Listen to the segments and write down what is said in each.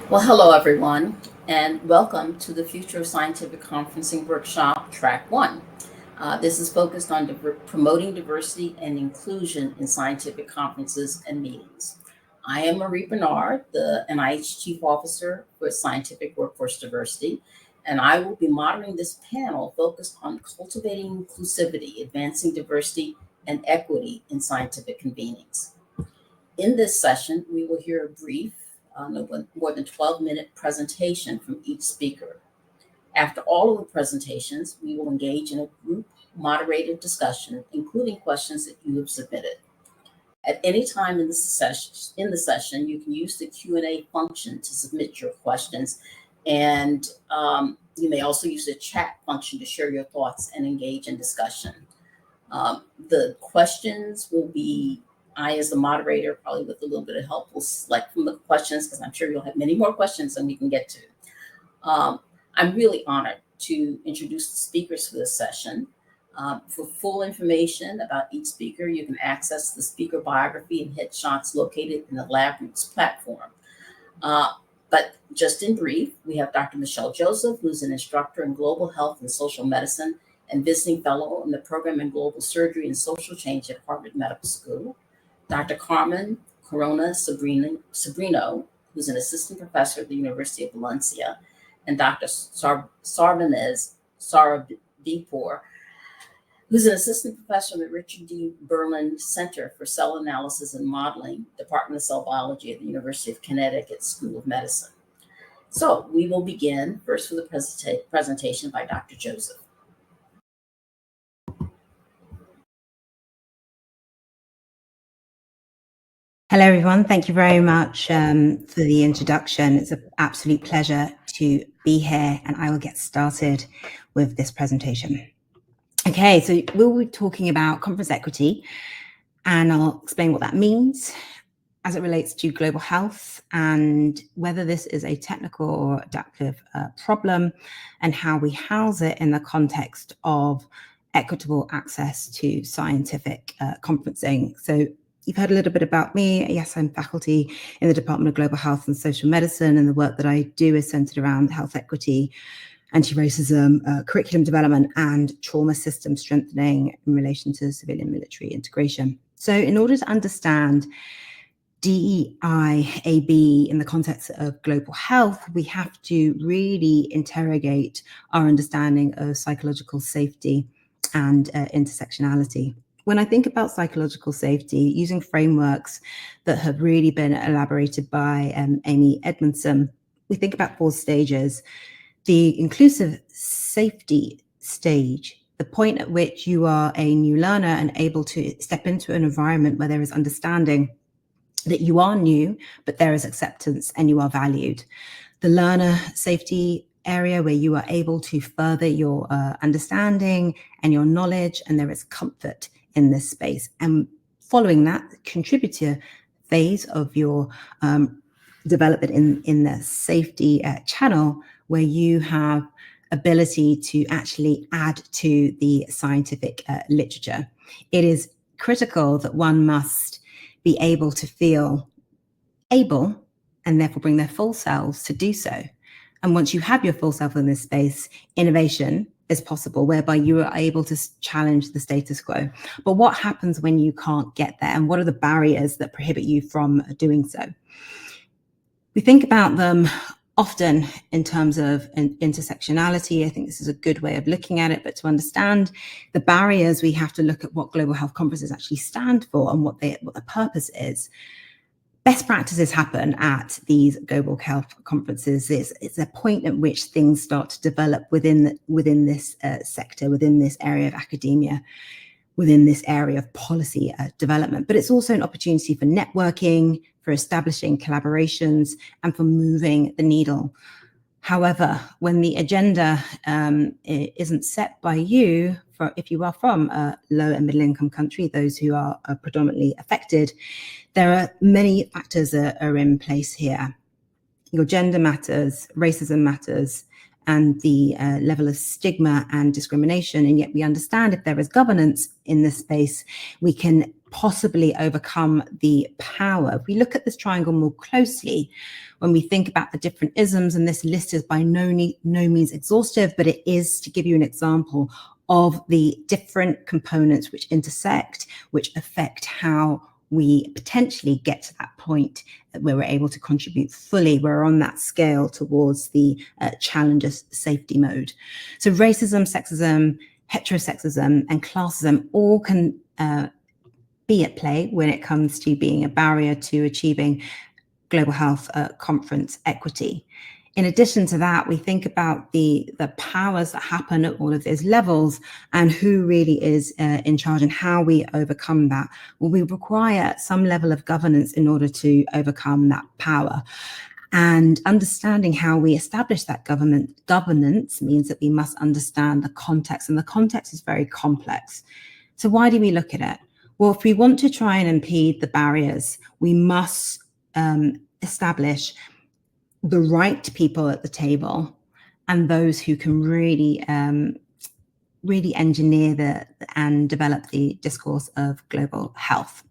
Well, hello everyone, and welcome to the Future of Scientific Conferencing Workshop, Track 1. This is focused on promoting diversity and inclusion in scientific conferences and meetings. I am Marie Bernard, the NIH Chief Officer for Scientific Workforce Diversity, and I will be moderating this panel focused on cultivating inclusivity, advancing diversity and equity in scientific convenings. In this session, we will hear a brief, no more than 12-minute presentation from each speaker. After all of the presentations, we will engage in a group moderated discussion, including questions that you have submitted. At any time in the session, you can use the Q&A function to submit your questions, and you may also use the chat function to share your thoughts and engage in discussion. The questions will be, I, as the moderator, probably with a little bit of help, will select from the questions because I'm sure you'll have many more questions than we can get to. I'm really honored to introduce the speakers for this session. For full information about each speaker, you can access the speaker biography and headshots located in the LabRoots platform. But just in brief, we have Dr. Michelle Joseph, who's an instructor in global health and social medicine and visiting fellow in the program in global surgery and social change at Harvard Medical School. Dr. Carmen Corona Sobrino, who's an assistant professor at the University of Valencia, and Dr. Sarvanez Sarabipur, who's an assistant professor at the Richard D. Berlin Center for Cell Analysis and Modeling, Department of Cell Biology at the University of Connecticut School of Medicine. So we will begin first with a presentation by Dr. Joseph. Hello, everyone. Thank you very much for the introduction. It's an absolute pleasure to be here, and I will get started with this presentation. Okay, so we'll be talking about conference equity, and I'll explain what that means as it relates to global health and whether this is a technical or adaptive problem and how we house it in the context of equitable access to scientific conferencing. So you've heard a little bit about me. Yes, I'm faculty in the Department of Global Health and Social Medicine, and the work that I do is centered around health equity, anti-racism, curriculum development, and trauma system strengthening in relation to civilian military integration. So in order to understand DEIAB in the context of global health, we have to really interrogate our understanding of psychological safety and intersectionality. When I think about psychological safety, using frameworks that have really been elaborated by Amy Edmondson, we think about 4 stages. The inclusive safety stage, the point at which you are a new learner and able to step into an environment where there is understanding that you are new, but there is acceptance and you are valued. The learner safety area where you are able to further your understanding and your knowledge, and there is comfort in this space. And following that, contributor phase of your development in the safety channel, where you have ability to actually add to the scientific literature. It is critical that one must be able to feel able and therefore bring their full selves to do so. And once you have your full self in this space, innovation is possible, whereby you are able to challenge the status quo. But what happens when you can't get there? And what are the barriers that prohibit you from doing so? We think about them often in terms of intersectionality. I think this is a good way of looking at it, but to understand the barriers, we have to look at what global health conferences actually stand for and what the purpose is. Best practices happen at these global health conferences. It's a point at which things start to develop within this sector, within this area of academia, within this area of policy development. But it's also an opportunity for networking, for establishing collaborations, and for moving the needle. However, when the agenda isn't set by you, if you are from a low and middle income country, those who are predominantly affected, there are many factors that are in place here. Your gender matters, racism matters, and the level of stigma and discrimination. And yet we understand if there is governance in this space, we can possibly overcome the power. If we look at this triangle more closely, when we think about the different isms, and this list is by no means exhaustive, but it is to give you an example of the different components which intersect, which affect how we potentially get to that point where we're able to contribute fully. We're on that scale towards the challenger safety mode. So racism, sexism, heterosexism, and classism all can be at play when it comes to being a barrier to achieving global health conference equity. In addition to that, we think about the powers that happen at all of those levels and who really is in charge and how we overcome that. Well, we require some level of governance in order to overcome that power. And understanding how we establish that governance means that we must understand the context, and the context is very complex. So why do we look at it? Well, if we want to try and impede the barriers, we must establish the right people at the table and those who can really engineer and develop the discourse of global health.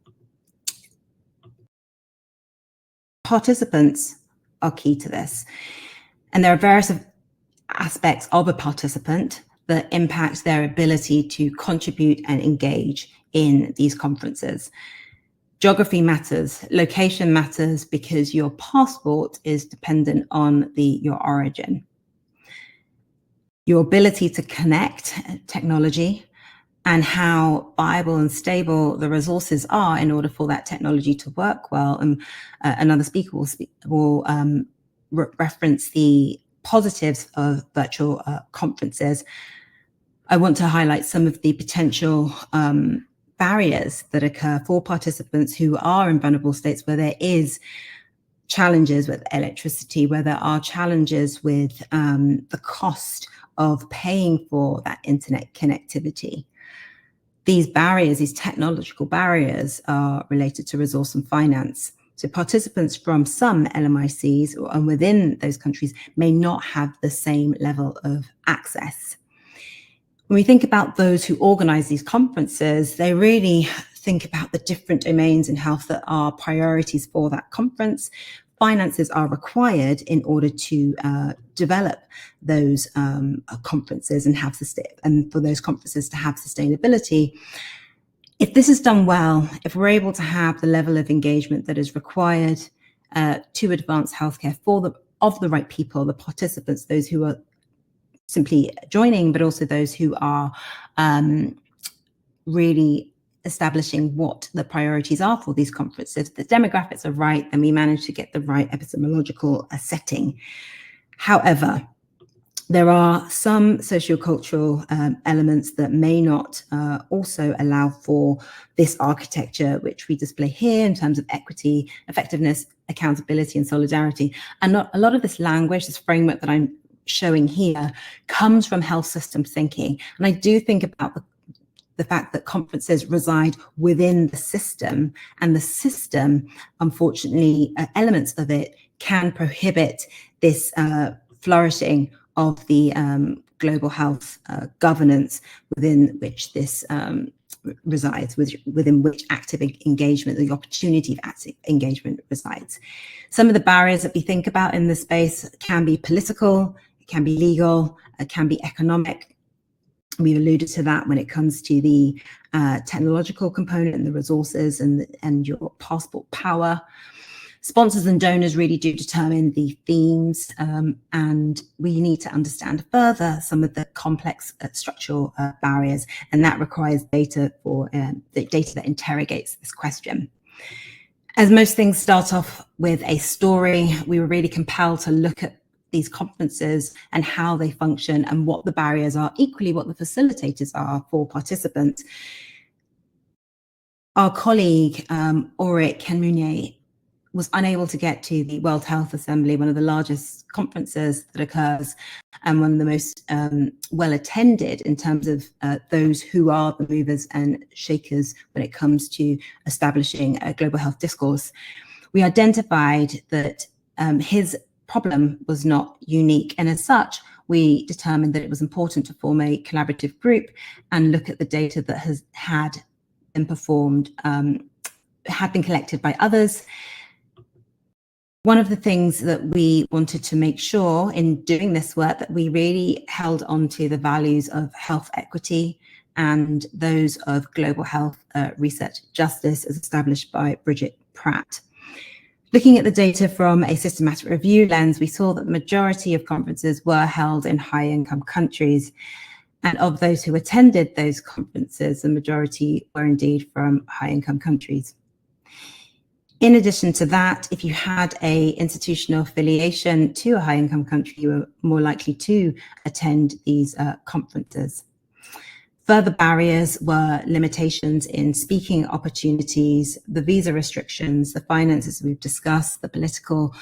Participants are key to this, and there are various aspects of a participant that impact their ability to contribute and engage in these conferences. Geography matters, location matters, because your passport is dependent on your origin. Your ability to connect, technology, and how viable and stable the resources are in order for that technology to work well. And another speaker will reference the positives of virtual conferences. I want to highlight some of the potential barriers that occur for participants who are in vulnerable states where there is challenges with electricity, where there are challenges with the cost of paying for that internet connectivity. These barriers, these technological barriers, are related to resource and finance. So participants from some LMICs and within those countries may not have the same level of access. When we think about those who organize these conferences, they really think about the different domains in health that are priorities for that conference. Finances are required in order to develop those conferences and for those conferences to have sustainability. If this is done well, if we're able to have the level of engagement that is required to advance healthcare of the right people, the participants, those who are simply joining, but also those who are really establishing what the priorities are for these conferences. If the demographics are right, then we manage to get the right epistemological setting. However, there are some sociocultural elements that may not also allow for this architecture, which we display here in terms of equity, effectiveness, accountability, and solidarity. And a lot of this language, this framework that I'm showing here, comes from health system thinking. And I do think about the fact that conferences reside within the system, and the system, unfortunately, elements of it can prohibit this flourishing of the global health governance within which this resides, within which active engagement, the opportunity of active engagement resides. Some of the barriers that we think about in this space can be political, it can be legal, it can be economic. We've alluded to that when it comes to the technological component and the resources and your passport power. Sponsors and donors really do determine the themes, and we need to understand further some of the complex structural barriers, and that requires data the data that interrogates this question. As most things start off with a story, we were really compelled to look at these conferences and how they function and what the barriers are, equally what the facilitators are for participants. Our colleague, Auric Henmounier, was unable to get to the World Health Assembly, one of the largest conferences that occurs and one of the most well attended in terms of those who are the movers and shakers when it comes to establishing a global health discourse. We identified that his problem was not unique, and as such, we determined that it was important to form a collaborative group and look at the data that has had been performed, had been collected by others. One of the things that we wanted to make sure in doing this work that we really held on to the values of health equity and those of global health research justice as established by Bridget Pratt. Looking at the data from a systematic review lens, we saw that the majority of conferences were held in high-income countries. And of those who attended those conferences, the majority were indeed from high-income countries. In addition to that, if you had an institutional affiliation to a high-income country, you were more likely to attend these conferences. Further barriers were limitations in speaking opportunities, the visa restrictions, the finances we've discussed, the political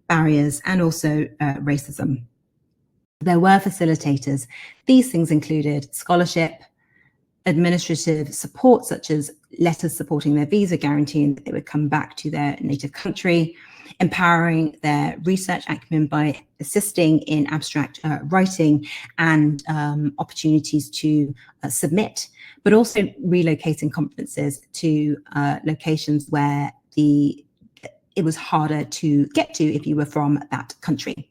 barriers, and also racism. There were facilitators. These things included scholarship, administrative support, such as letters supporting their visa, guaranteeing that they would come back to their native country, empowering their research acumen by assisting in abstract writing and opportunities to submit, but also relocating conferences to locations where it was harder to get to if you were from that country.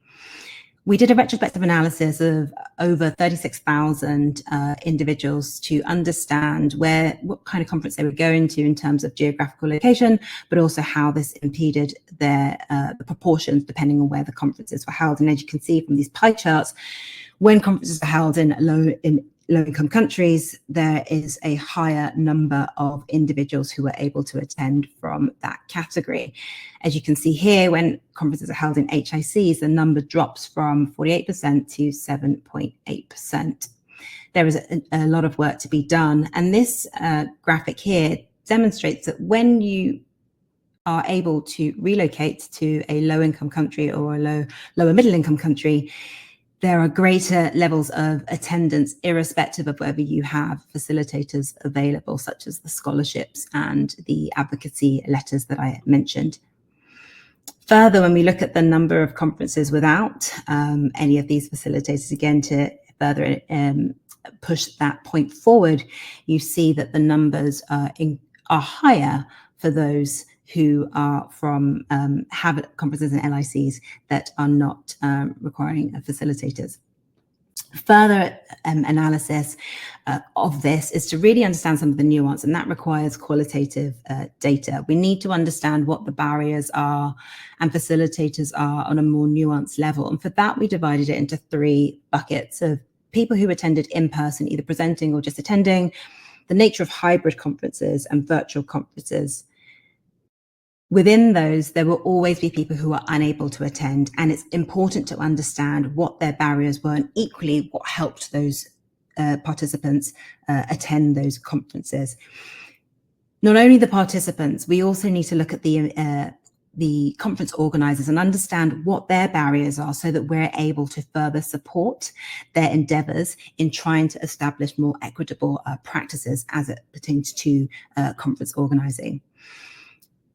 We did a retrospective analysis of over 36,000 individuals to understand what kind of conference they were going to in terms of geographical location, but also how this impeded their the proportions depending on where the conferences were held. And as you can see from these pie charts, when conferences are held in low-income countries, there is a higher number of individuals who are able to attend from that category. As you can see here, when conferences are held in HICs, the number drops from 48% to 7.8%. There is a lot of work to be done. And this graphic here demonstrates that when you are able to relocate to a low-income country or a lower middle-income country, there are greater levels of attendance, irrespective of whether you have facilitators available, such as the scholarships and the advocacy letters that I mentioned. Further, when we look at the number of conferences without any of these facilitators, again, to further push that point forward, you see that the numbers are higher for those who are from have conferences and LICs that are not requiring facilitators. Further analysis of this is to really understand some of the nuance, and that requires qualitative data. We need to understand what the barriers are and facilitators are on a more nuanced level. And for that, we divided it into 3 buckets of people who attended in person, either presenting or just attending, the nature of hybrid conferences and virtual conferences. Within those, there will always be people who are unable to attend, and it's important to understand what their barriers were and equally what helped those participants attend those conferences. Not only the participants, we also need to look at the conference organizers and understand what their barriers are so that we're able to further support their endeavors in trying to establish more equitable practices as it pertains to conference organizing.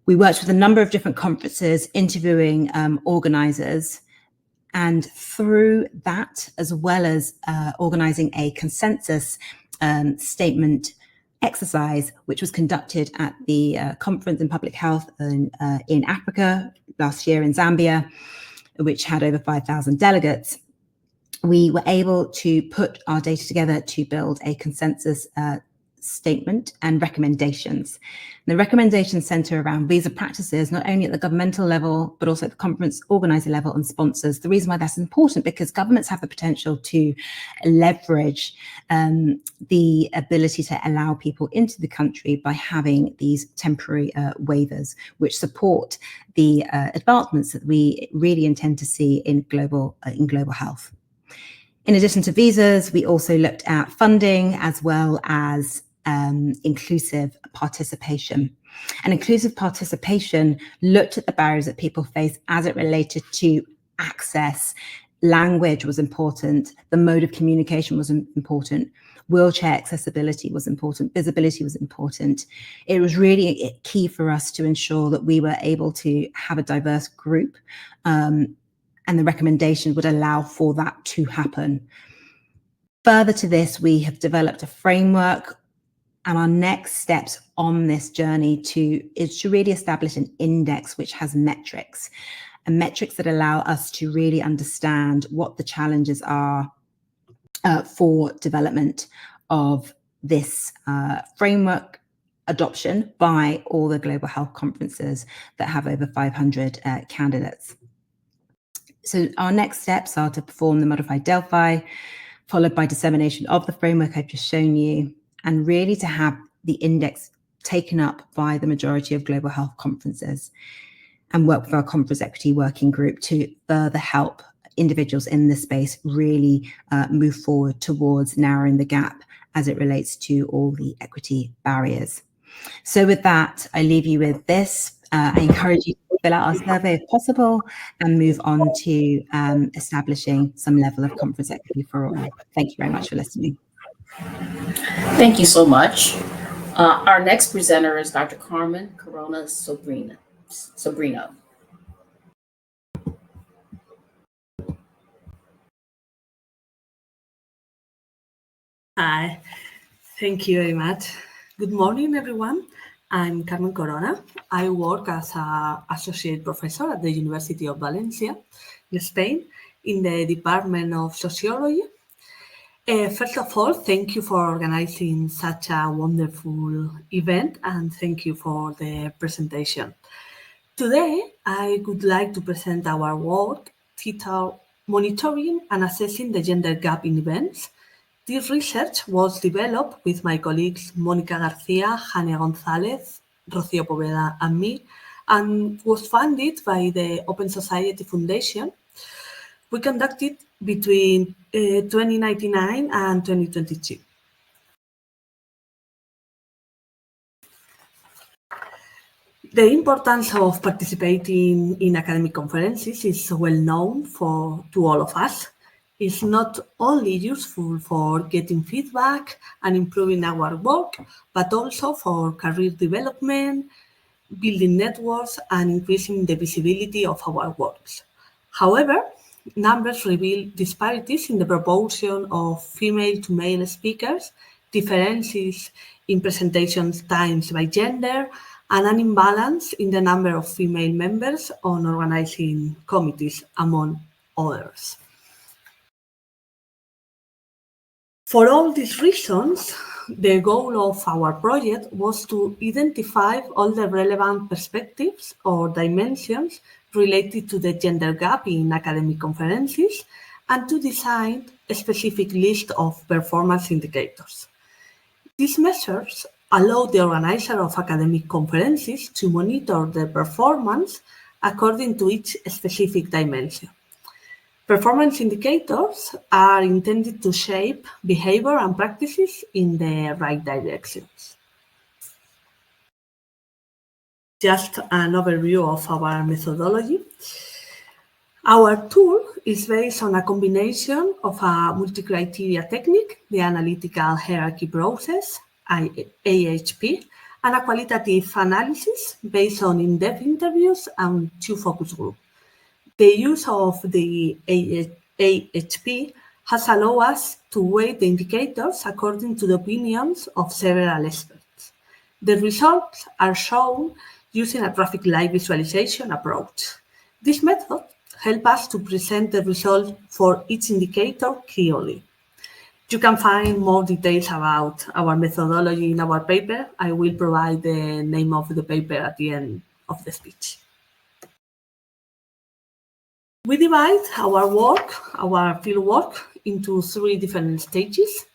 We worked with a number of different conferences, interviewing organizers, and through that, as well as organizing a consensus statement exercise, which was conducted at the Conference in Public Health in Africa last year in Zambia, which had over 5,000 delegates, we were able to put our data together to build a consensus statement and recommendations. And the recommendations center around visa practices, not only at the governmental level, but also at the conference organizer level and sponsors. The reason why that's important, because governments have the potential to leverage the ability to allow people into the country by having these temporary waivers, which support the advancements that we really intend to see in global health. In addition to visas, we also looked at funding as well as inclusive participation. And inclusive participation looked at the barriers that people face as it related to access. Language was important, the mode of communication was important, wheelchair accessibility was important, visibility was important. It was really key for us to ensure that we were able to have a diverse group, and the recommendation would allow for that to happen. Further to this, we have developed a framework And our next steps on this journey is to really establish an index which has metrics, and metrics that allow us to really understand what the challenges are for development of this framework adoption by all the global health conferences that have over 500 candidates. So our next steps are to perform the modified Delphi, followed by dissemination of the framework I've just shown you, and really to have the index taken up by the majority of global health conferences, and work with our conference equity working group to further help individuals in this space really move forward towards narrowing the gap as it relates to all the equity barriers. So with that, I leave you with this. I encourage you to fill out our survey if possible and move on to establishing some level of conference equity for all. Thank you very much for listening. Thank you so much. Our next presenter is Dr. Carmen Corona Sobrino. Hi, thank you very much. Good morning, everyone. I'm Carmen Corona. I work as an associate professor at the University of Valencia in Spain in the Department of Sociology. First of all, thank you for organizing such a wonderful event, and thank you for the presentation. Today, I would like to present our work titled Monitoring and Assessing the Gender Gap in Events. This research was developed with my colleagues Mónica García, Jane González, Rocío Poveda, and me, and was funded by the Open Society Foundation. We conducted between 2019 and 2022. The importance of participating in academic conferences is well known to all of us. It's not only useful for getting feedback and improving our work, but also for career development, building networks, and increasing the visibility of our works. However, numbers reveal disparities in the proportion of female to male speakers, differences in presentation times by gender, and an imbalance in the number of female members on organizing committees, among others. For all these reasons, the goal of our project was to identify all the relevant perspectives or dimensions related to the gender gap in academic conferences and to design a specific list of performance indicators. These measures allow the organizer of academic conferences to monitor their performance according to each specific dimension. Performance indicators are intended to shape behavior and practices in the right directions. Just an overview of our methodology. Our tool is based on a combination of a multi-criteria technique, the analytical hierarchy process, AHP, and a qualitative analysis based on in-depth interviews and 2 focus groups. The use of the AHP has allowed us to weight the indicators according to the opinions of several experts. The results are shown using a graphic live visualization approach. This method helps us to present the result for each indicator clearly. You can find more details about our methodology in our paper. I will provide the name of the paper at the end of the speech. We divide our field work, into 3 different stages.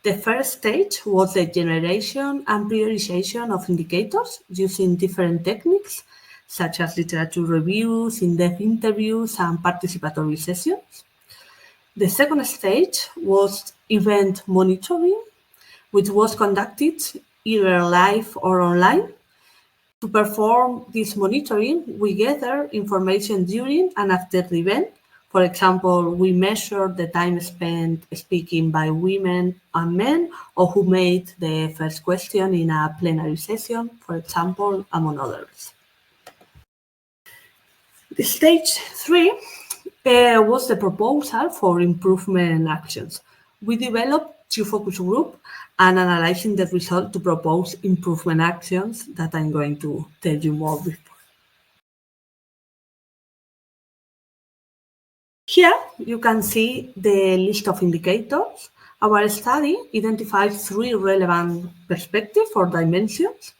The first stage was the generation and prioritization of indicators using different techniques, such as literature reviews, in-depth interviews, and participatory sessions. The second stage was event monitoring, which was conducted either live or online. To perform this monitoring, we gather information during and after the event. For example, we measure the time spent speaking by women and men, or who made the first question in a plenary session, for example, among others. The stage 3 was the proposal for improvement actions. We developed to focus group and analyzing the result to propose improvement actions that I'm going to tell you more before. Here you can see the list of indicators. Our study identifies 3 relevant perspectives or dimensions.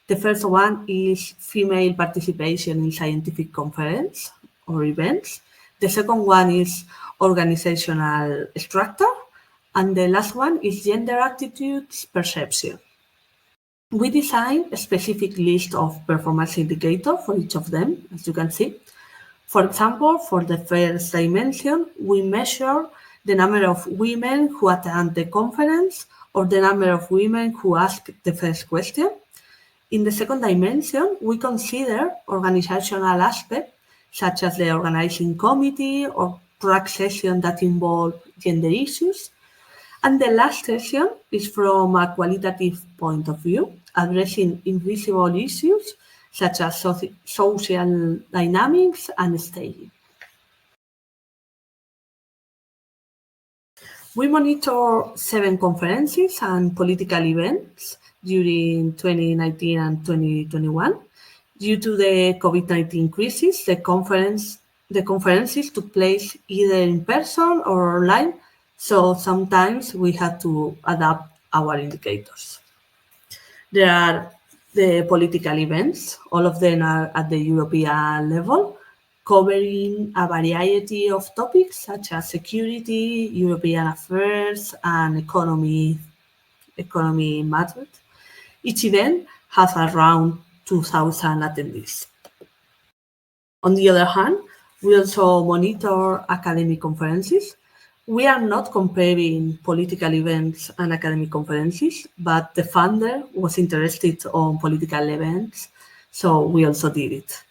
The first one is female participation in scientific conference or events. The second one is organizational structure. And the last one is gender attitudes perception. We designed a specific list of performance indicators for each of them, as you can see. For example, for the first dimension, we measure the number of women who attend the conference or the number of women who ask the first question. In the second dimension, we consider organizational aspects such as the organizing committee or track sessions that involve gender issues. And the last session is from a qualitative point of view, addressing invisible issues such as social dynamics and staging. We monitor 7 conferences and political events during 2019 and 2021. Due to the COVID-19 crisis, the conferences took place either in person or online, so sometimes we had to adapt our indicators. There are the political events, all of them are at the European level, covering a variety of topics such as security, European affairs, and economy matters. Each event has around 2,000 attendees. On the other hand, we also monitor academic conferences. We are not comparing political events and academic conferences, but the funder was interested on political events, so we also did it.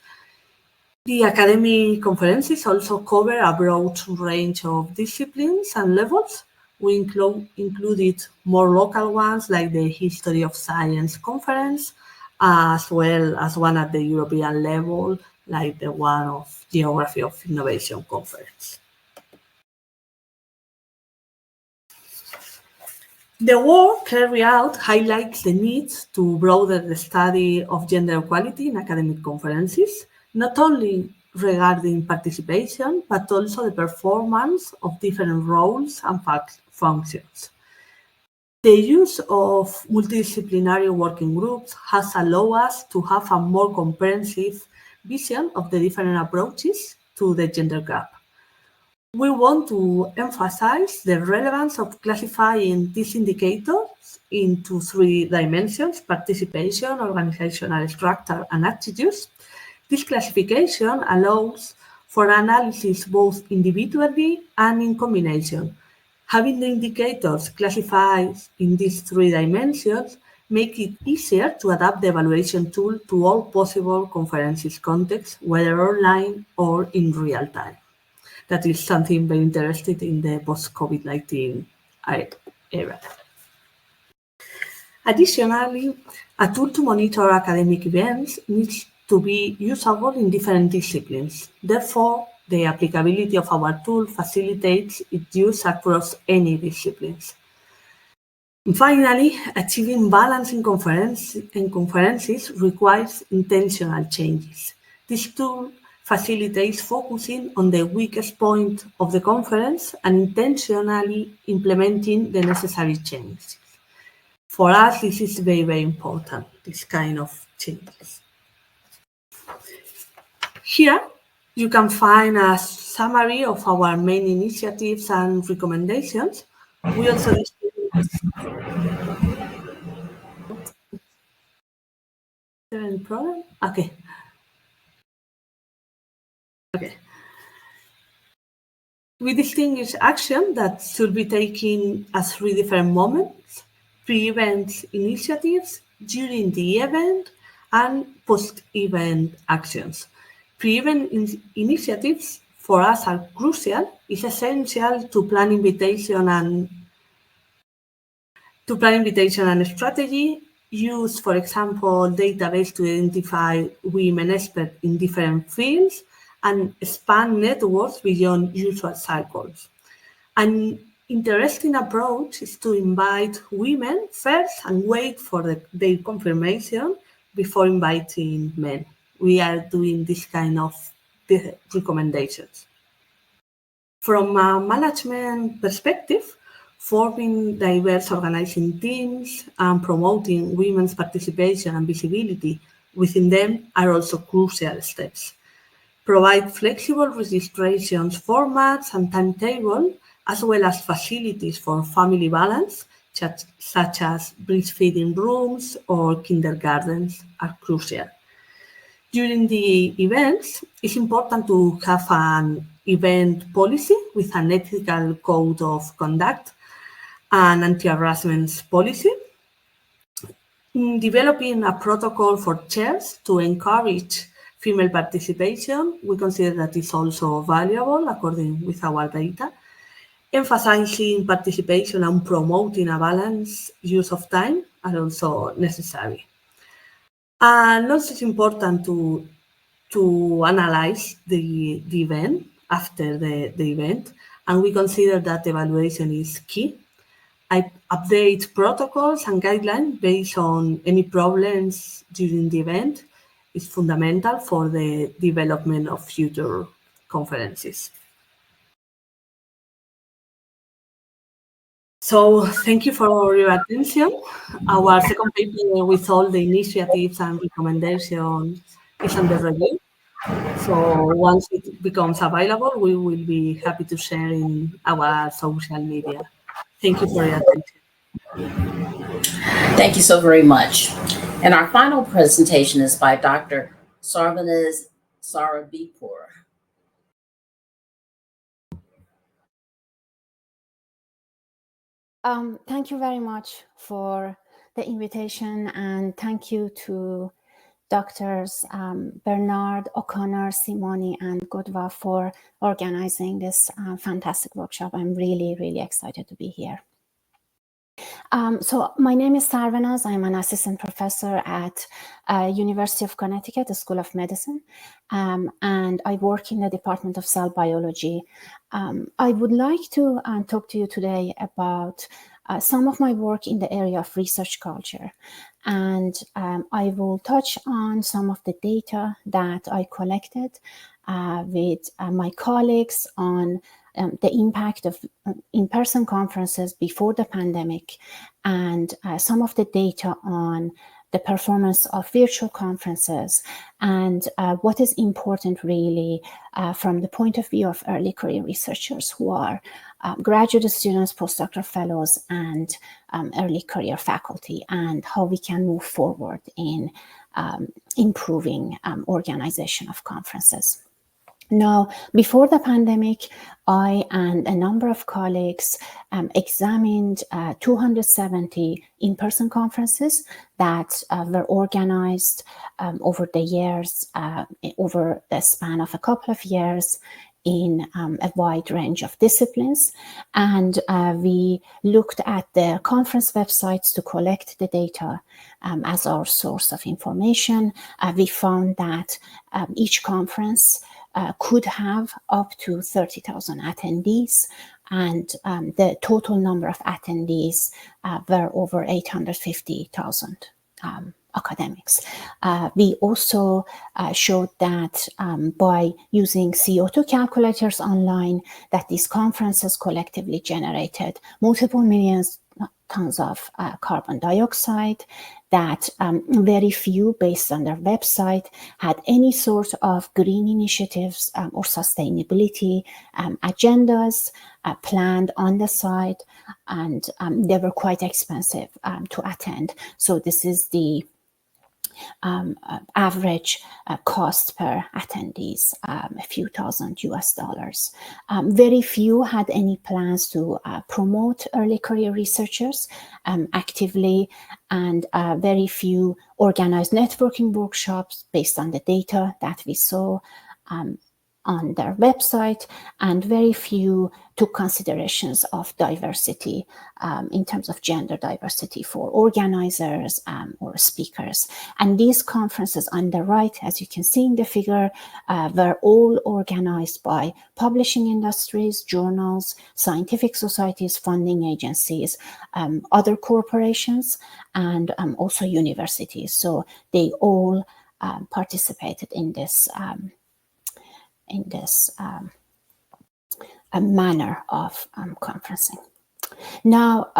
The academic conferences also cover a broad range of disciplines and levels. We included more local ones like the History of Science conference, as well as one at the European level, like the one of Geography of Innovation conference. The work carried out highlights the need to broaden the study of gender equality in academic conferences, not only regarding participation, but also the performance of different roles and functions. The use of multidisciplinary working groups has allowed us to have a more comprehensive vision of the different approaches to the gender gap. We want to emphasize the relevance of classifying these indicators into 3 dimensions: participation, organizational structure, and attitudes. This classification allows for analysis both individually and in combination. Having the indicators classified in these 3 dimensions make it easier to adapt the evaluation tool to all possible conferences contexts, whether online or in real time. That is something very interesting in the post-COVID-19 era. Additionally, a tool to monitor academic events needs to be usable in different disciplines. Therefore, the applicability of our tool facilitates its use across any disciplines. And finally, achieving balance in conferences requires intentional changes. This tool facilitates focusing on the weakest point of the conference and intentionally implementing the necessary changes. For us, this is very, very important, this kind of changes. Here, you can find a summary of our main initiatives and recommendations. We also any problem? Okay. We distinguish action that should be taken at 3 different moments: pre-event initiatives, during the event, and post-event actions. Pre-event initiatives for us are crucial. It's essential to plan invitation and strategy. Use, for example, database to identify women experts in different fields and expand networks beyond usual cycles. And interesting approach is to invite women first and wait for their confirmation before inviting men. We are doing this kind of recommendations. From a management perspective, forming diverse organizing teams and promoting women's participation and visibility within them are also crucial steps. Provide flexible registrations formats and timetable, as well as facilities for family balance, such as breastfeeding rooms or kindergartens are crucial. During the events, it's important to have an event policy with an ethical code of conduct and anti-harassment policy. Developing a protocol for chairs to encourage female participation, we consider that is also valuable according with our data. Emphasizing participation and promoting a balanced use of time are also necessary. And also it's important to analyze the event after the event, and we consider that evaluation is key. I update protocols and guidelines based on any problems during the event is fundamental for the development of future conferences. So thank you for your attention. Our second paper with all the initiatives and recommendations is under review. So once it becomes available, we will be happy to share in our social media. Thank you for your attention. Thank you so very much. And our final presentation is by Dr. Sarvanaz Sarabipur. Thank you very much for the invitation, and thank you to Doctors Bernard, O'Connor, Simoni, and Godwa for organizing this fantastic workshop. I'm really, really excited to be here. So my name is Sarvanaz. I'm an assistant professor at University of Connecticut School of Medicine, and I work in the Department of Cell Biology. I would like to talk to you today about some of my work in the area of research culture. And I will touch on some of the data that I collected with my colleagues on the impact of in-person conferences before the pandemic, and some of the data on the performance of virtual conferences, and what is important really from the point of view of early career researchers who are graduate students, postdoctoral fellows, and early career faculty, and how we can move forward in improving organization of conferences. Now, before the pandemic, I and a number of colleagues examined 270 in-person conferences that were organized over the years, over the span of a couple of years, in a wide range of disciplines. And we looked at the conference websites to collect the data as our source of information. We found that each conference could have up to 30,000 attendees, and the total number of attendees were over 850,000 academics. We also showed that by using CO2 calculators online, that these conferences collectively generated multiple millions tons of carbon dioxide, that very few, based on their website, had any sort of green initiatives or sustainability agendas planned on the site, and they were quite expensive to attend. So this is the average cost per attendees, a few thousand $. Very few had any plans to promote early career researchers actively, and very few organized networking workshops based on the data that we saw on their website, and very few took considerations of diversity in terms of gender diversity for organizers or speakers. And these conferences on the right, as you can see in the figure, were all organized by publishing industries, journals, scientific societies, funding agencies, other corporations, and also universities. So they all participated in this manner of conferencing. Now,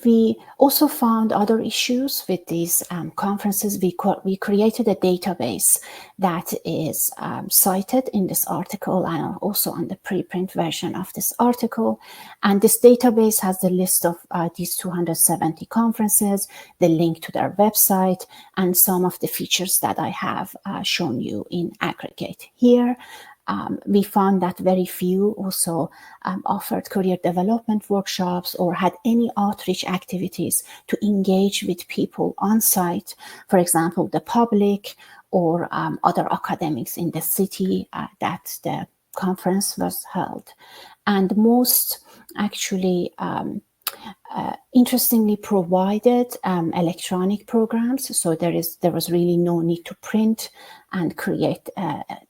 we also found other issues with these conferences. We created a database that is cited in this article and also on the preprint version of this article. And this database has the list of these 270 conferences, the link to their website, and some of the features that I have shown you in aggregate here. We found that very few also offered career development workshops or had any outreach activities to engage with people on site, for example, the public or other academics in the city that the conference was held. And most actually interestingly provided electronic programs, so there was really no need to print and create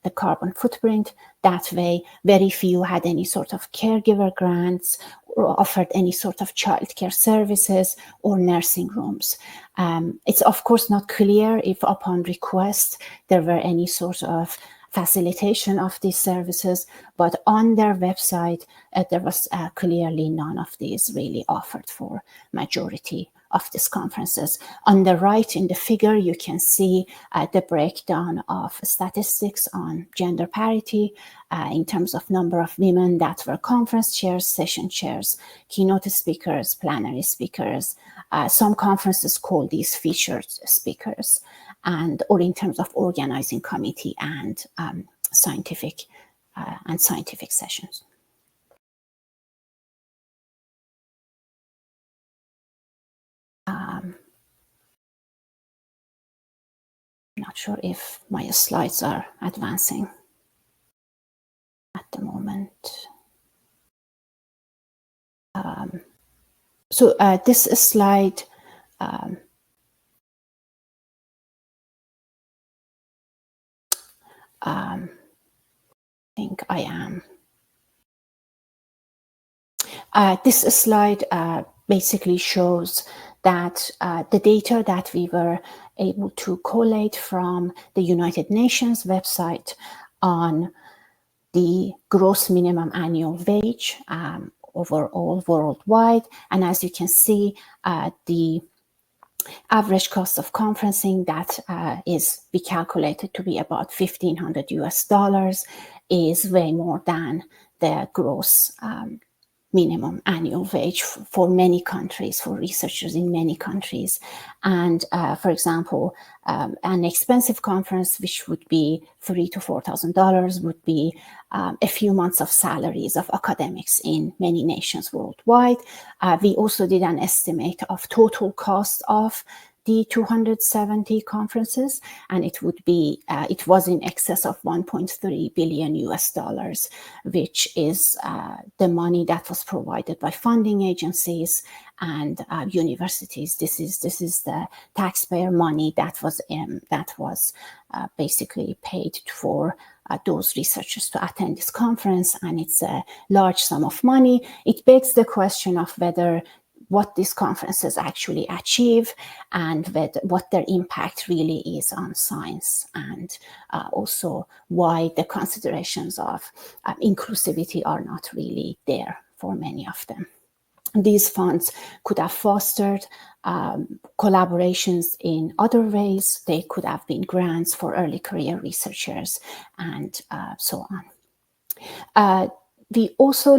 the carbon footprint. That way, very few had any sort of caregiver grants or offered any sort of childcare services or nursing rooms. It's of course not clear if upon request there were any sort of facilitation of these services, but on their website, there was clearly none of these really offered for majority of these conferences. On the right in the figure, you can see the breakdown of statistics on gender parity in terms of number of women that were conference chairs, session chairs, keynote speakers, plenary speakers. Some conferences call these featured speakers, and or in terms of organizing committee and scientific sessions. Not sure if my slides are advancing at the moment. So this slide I think I am. This slide basically shows that the data that we were able to collate from the United Nations website on the gross minimum annual wage overall worldwide. And as you can see, the average cost of conferencing that be calculated to be about $1,500 US is way more than the gross minimum annual wage for many countries, for researchers in many countries. And for example, an expensive conference, which would be $3,000 to $4,000, would be a few months of salaries of academics in many nations worldwide. We also did an estimate of total cost of the 270 conferences, and it was in excess of $1.3 billion US, which is the money that was provided by funding agencies and universities. This is the taxpayer money that was basically paid for those researchers to attend this conference, and it's a large sum of money. It begs the question of whether what these conferences actually achieve and what their impact really is on science, and also why the considerations of inclusivity are not really there for many of them. These funds could have fostered collaborations in other ways. They could have been grants for early career researchers and so on. We also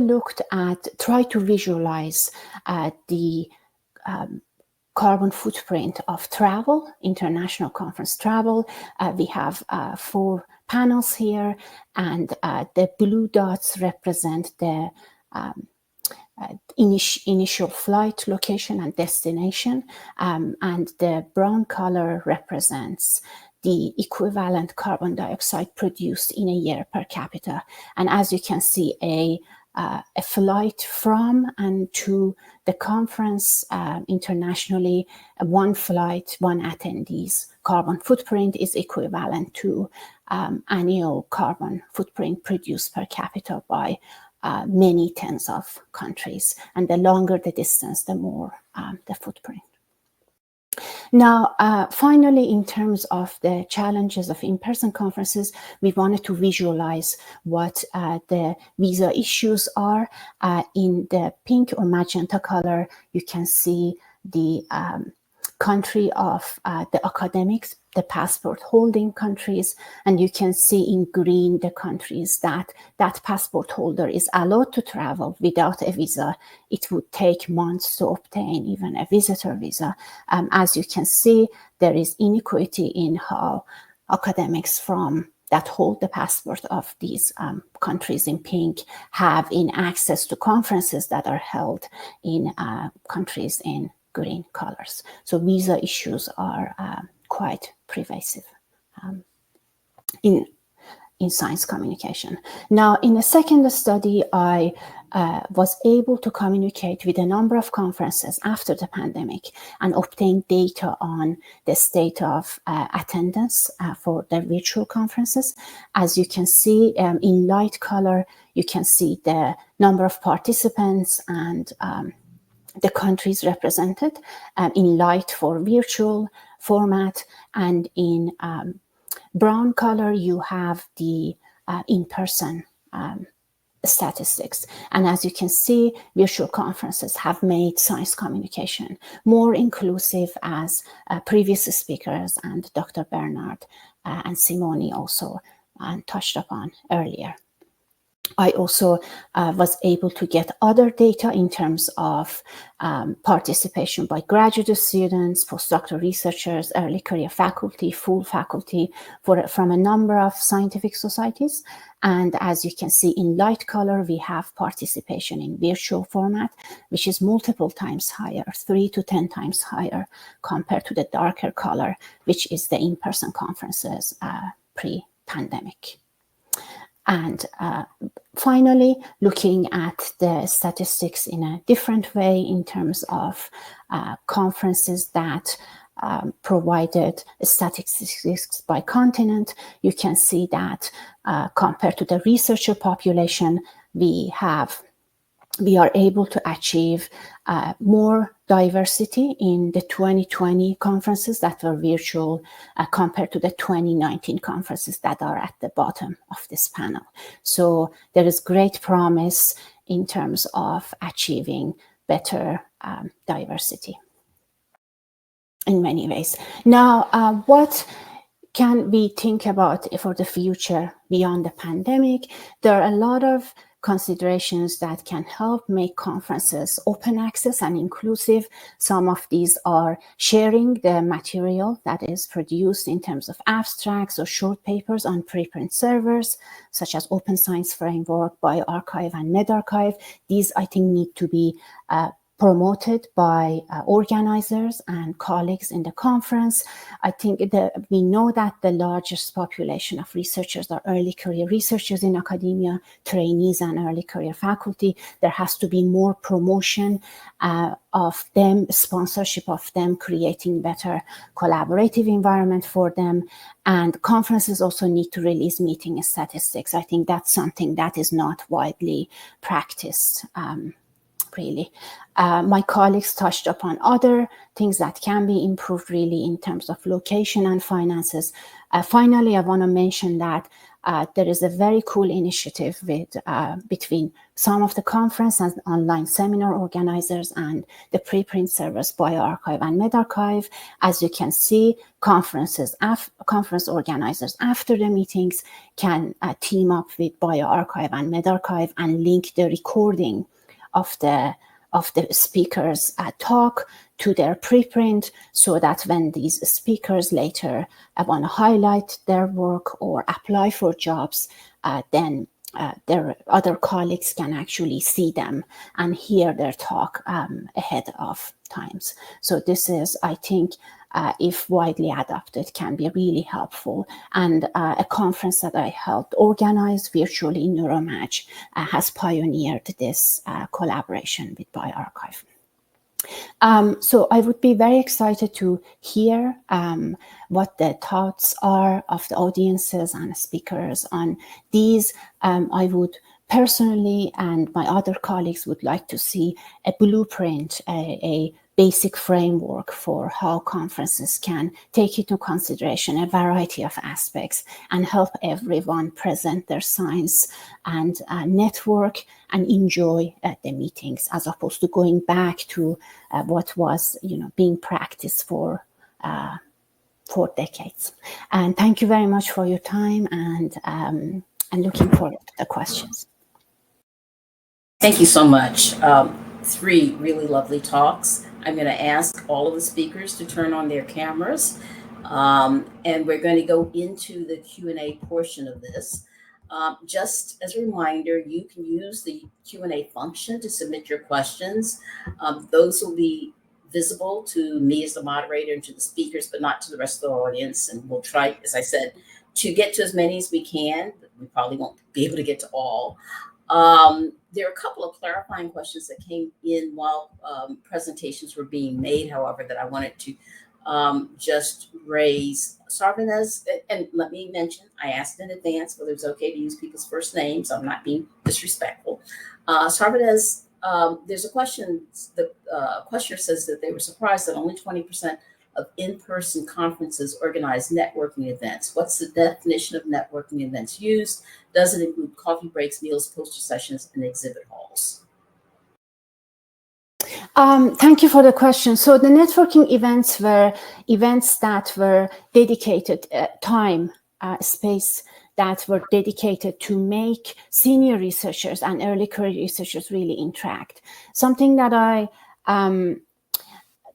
tried to visualize the carbon footprint of travel, international conference travel. We have 4 panels here, and the blue dots represent the initial flight location and destination, and the brown color represents the equivalent carbon dioxide produced in a year per capita. And as you can see, a a flight from and to the conference internationally, one flight, one attendee's carbon footprint is equivalent to annual carbon footprint produced per capita by many tens of countries. And the longer the distance, the more the footprint. Now, finally, in terms of the challenges of in-person conferences, we wanted to visualize what the visa issues are. In the pink or magenta color, you can see the country of the academics, the passport holding countries, and you can see in green the countries that that passport holder is allowed to travel without a visa. It would take months to obtain even a visitor visa. As you can see, there is inequity in how academics from that hold the passport of these countries in pink have in access to conferences that are held in countries in green colors. So visa issues are quite pervasive in science communication. Now, in a second study, I was able to communicate with a number of conferences after the pandemic and obtain data on the state of attendance for the virtual conferences. As you can see in light color, you can see the number of participants and the countries represented, in light for virtual format, and in brown color you have the in-person statistics. And as you can see, virtual conferences have made science communication more inclusive, as previous speakers and Dr. Bernard and Simone also touched upon earlier. I also was able to get other data in terms of participation by graduate students, postdoctoral researchers, early career faculty, full faculty from a number of scientific societies. And as you can see in light color, we have participation in virtual format, which is multiple times higher, 3 to 10 times higher compared to the darker color, which is the in-person conferences pre-pandemic. And finally, looking at the statistics in a different way in terms of conferences that provided statistics by continent, you can see that compared to the researcher population, we are able to achieve more diversity in the 2020 conferences that were virtual compared to the 2019 conferences that are at the bottom of this panel. So there is great promise in terms of achieving better diversity in many ways. Now, what can we think about for the future beyond the pandemic? There are a lot of considerations that can help make conferences open access and inclusive. Some of these are sharing the material that is produced in terms of abstracts or short papers on preprint servers, such as Open Science Framework, bioRxiv, and medRxiv. These, I think, need to be promoted by organizers and colleagues in the conference. I think we know that the largest population of researchers are early career researchers in academia, trainees, and early career faculty. There has to be more promotion of them, sponsorship of them, creating better collaborative environment for them. And conferences also need to release meeting statistics. I think that's something that is not widely practiced. Really. My colleagues touched upon other things that can be improved really in terms of location and finances. Finally, I want to mention that there is a very cool initiative between some of the conference and online seminar organizers and the preprint servers bioRxiv and medRxiv. As you can see, conference organizers after the meetings can team up with bioRxiv and medRxiv and link the recording of the speakers' talk to their preprint, so that when these speakers later want to highlight their work or apply for jobs, then their other colleagues can actually see them and hear their talk ahead of times. So this is, I think, if widely adopted, can be really helpful. And a conference that I helped organize virtually, Neuromatch, has pioneered this collaboration with bioRxiv. So I would be very excited to hear what the thoughts are of the audiences and speakers on these. I would personally, and my other colleagues would like to see a blueprint, a basic framework for how conferences can take into consideration a variety of aspects and help everyone present their science and network and enjoy the meetings, as opposed to going back to what was, being practiced for decades. And thank you very much for your time, and looking forward to the questions. Thank you so much. 3 really lovely talks. I'm going to ask all of the speakers to turn on their cameras, and we're going to go into the Q&A portion of this. Just as a reminder, you can use the Q&A function to submit your questions. Those will be visible to me as the moderator and to the speakers, but not to the rest of the audience. And we'll try, as I said, to get to as many as we can, but we probably won't be able to get to all. There are a couple of clarifying questions that came in while presentations were being made, however, that I wanted to just raise. Sarbanez, and let me mention, I asked in advance whether it's okay to use people's first names. I'm not being disrespectful. Sarbanez, there's a question. The questioner says that they were surprised that only 20% of in-person conferences organize networking events. What's the definition of networking events used? Does it include coffee breaks, meals, poster sessions, and exhibit halls? Thank you for the question. So the networking events were events that were dedicated time, space, that were dedicated to make senior researchers and early career researchers really interact. Something that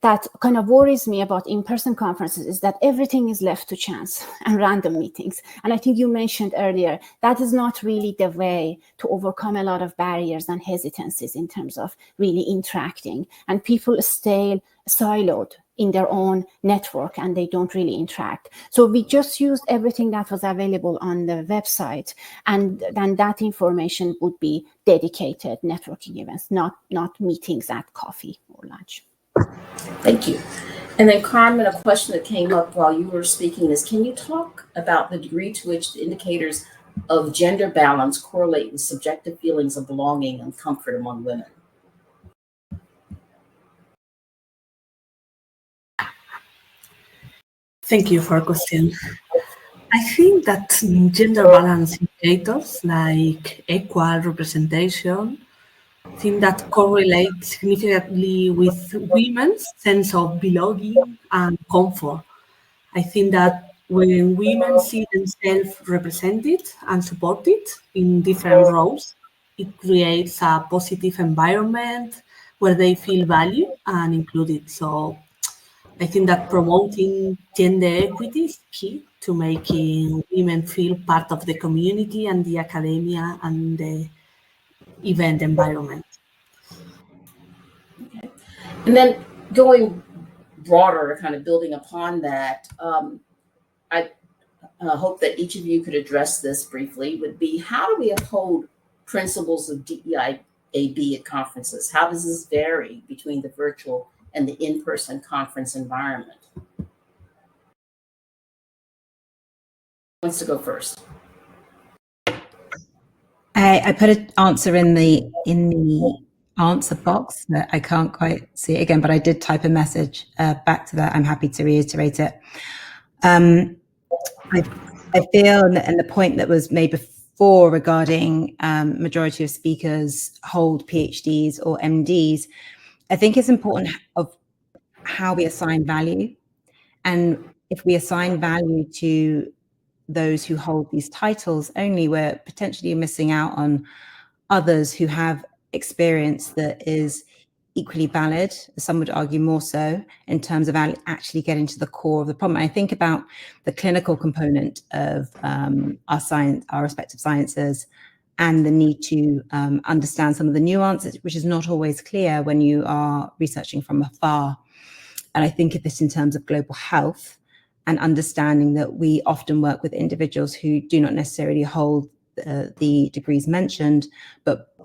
that kind of worries me about in-person conferences is that everything is left to chance and random meetings. And I think you mentioned earlier, that is not really the way to overcome a lot of barriers and hesitancies in terms of really interacting. And people stay siloed in their own network and they don't really interact. So we just used everything that was available on the website, and then that information would be dedicated networking events, not meetings at coffee or lunch. Thank you. And then Carmen, a question that came up while you were speaking is, can you talk about the degree to which the indicators of gender balance correlate with subjective feelings of belonging and comfort among women? Thank you for the question. I think that gender balance indicators like equal representation, I think that correlate significantly with women's sense of belonging and comfort. I think that when women see themselves represented and supported in different roles, it creates a positive environment where they feel valued and included. So I think that promoting gender equity is key to making women feel part of the community and the academia and the event environment. Okay. And then going broader, kind of building upon that, I hope that each of you could address this briefly, would be, how do we uphold principles of DEIAB at conferences? How does this vary between the virtual and the in-person conference environment? Who wants to go first? I put an answer in the answer box, but I can't quite see it again, but I did type a message back to that. I'm happy to reiterate it. I feel, and the point that was made before regarding majority of speakers hold PhDs or MDs, I think it's important of how we assign value. And if we assign value to those who hold these titles only, we're potentially missing out on others who have experience that is equally valid, some would argue more so, in terms of actually getting to the core of the problem. I think about the clinical component of our respective sciences, and the need to understand some of the nuances, which is not always clear when you are researching from afar. And I think of this in terms of global health and understanding that we often work with individuals who do not necessarily hold the degrees mentioned, but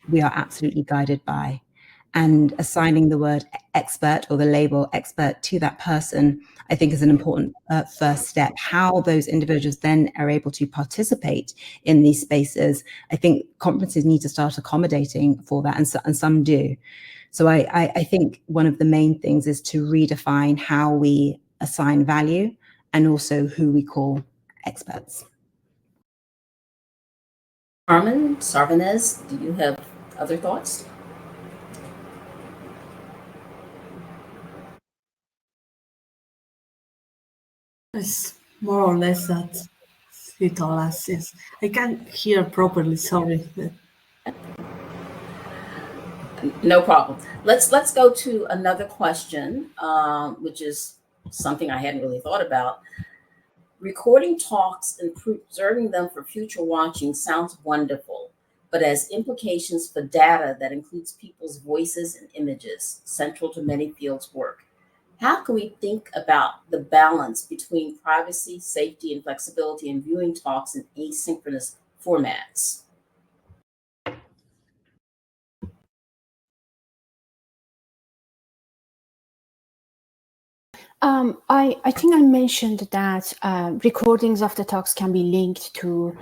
we are absolutely guided by. And assigning the word expert or the label expert to that person, I think is an important first step. How those individuals then are able to participate in these spaces, I think conferences need to start accommodating for that, and some do. So I think one of the main things is to redefine how we assign value and also who we call experts. Carmen Sarvanez, do you have other thoughts? It's more or less that he told us. Yes. I can't hear properly, sorry. No problem. Let's go to another question, which is something I hadn't really thought about. Recording talks and preserving them for future watching sounds wonderful, but as implications for data that includes people's voices and images, central to many fields' work. How can we think about the balance between privacy, safety, and flexibility in viewing talks in asynchronous formats? I think I mentioned that recordings of the talks can be linked to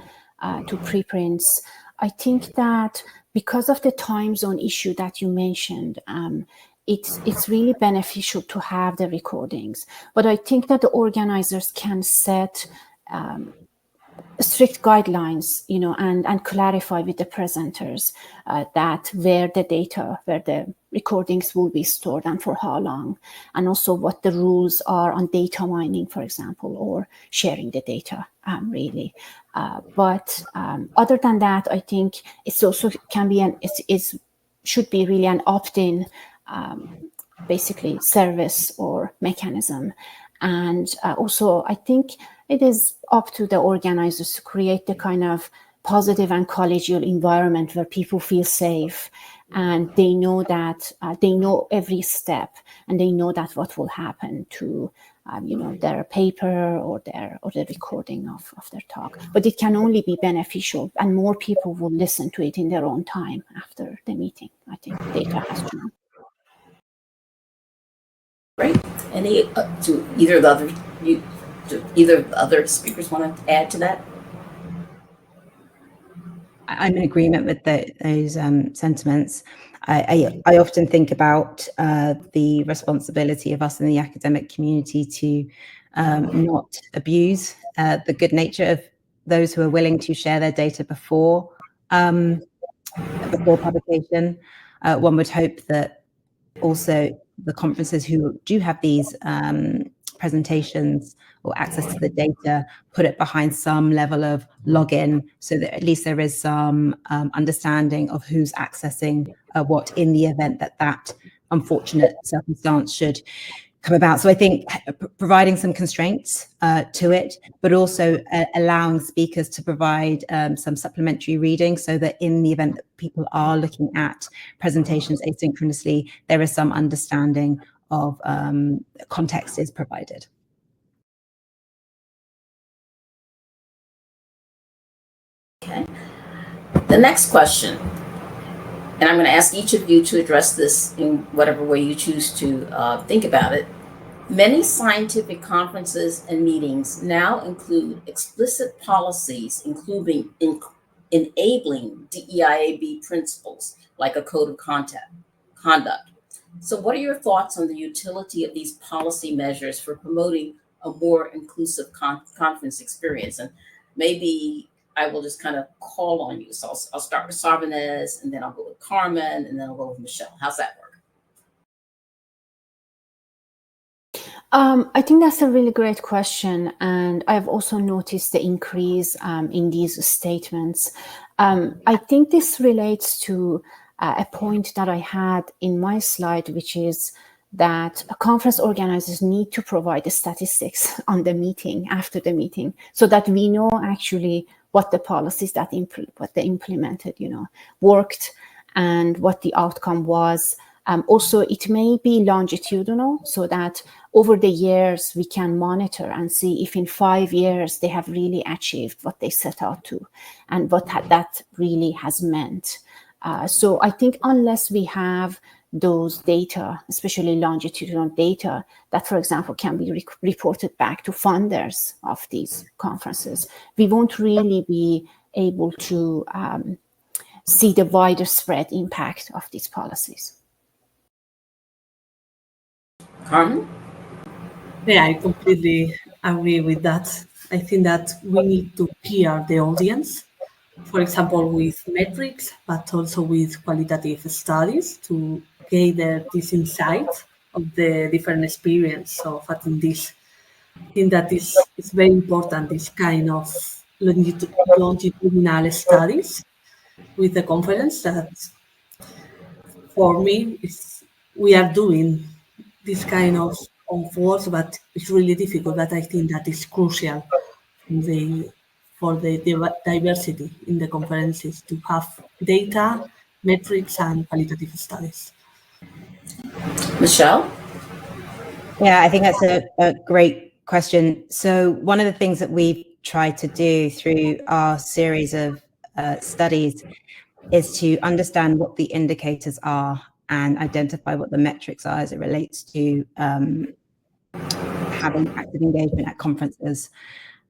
preprints. I think that because of the time zone issue that you mentioned, it's really beneficial to have the recordings. But I think that the organizers can set strict guidelines, and clarify with the presenters that where the recordings will be stored and for how long, and also what the rules are on data mining, for example, or sharing the data, really. But other than that, I think it's also can be should be really an opt-in, basically service or mechanism. And also, I think it is up to the organizers to create the kind of positive and collegial environment where people feel safe and they know that they know every step, and they know that what will happen to their paper or the recording of their talk. But it can only be beneficial, and more people will listen to it in their own time after the meeting. I think data has shown. Great. Any do either of the other speakers want to add to that? I'm in agreement with those sentiments. I often think about the responsibility of us in the academic community to not abuse the good nature of those who are willing to share their data before publication. One would hope that also the conferences who do have these presentations or access to the data put it behind some level of login, so that at least there is some understanding of who's accessing what in the event that unfortunate circumstance should come about. So I think providing some constraints to it, but also allowing speakers to provide some supplementary reading, so that in the event that people are looking at presentations asynchronously, there is some understanding of context is provided. Okay. The next question, and I'm going to ask each of you to address this in whatever way you choose to think about it. Many scientific conferences and meetings now include explicit policies, including enabling DEIAB principles, like a code of conduct. So what are your thoughts on the utility of these policy measures for promoting a more inclusive conference experience? And maybe I will just kind of call on you. So I'll start with Sarvanez, and then I'll go with Carmen, and then I'll go with Michelle. How's that work? I think that's a really great question. And I've also noticed the increase in these statements. I think this relates to a point that I had in my slide, which is that conference organizers need to provide the statistics on the meeting, after the meeting, so that we know actually what the policies that what they implemented, worked, and what the outcome was, Also, it may be longitudinal, so that over the years we can monitor and see if in 5 years they have really achieved what they set out to, and what that really has meant. So I think unless we have those data, especially longitudinal data, that, for example, can be reported back to funders of these conferences, we won't really be able to see the wider spread impact of these policies. Carmen? Yeah, I completely agree with that. I think that we need to peer the audience, for example, with metrics, but also with qualitative studies to gather this insight of the different experience of attendees. I think that is very important, this kind of longitudinal studies with the conference that for me is we are doing this kind of work, but it's really difficult. But I think that is crucial for the diversity in the conferences to have data, metrics, and qualitative studies. Michelle? Yeah, I think that's a great question. So one of the things that we've tried to do through our series of studies is to understand what the indicators are and identify what the metrics are as it relates to having active engagement at conferences,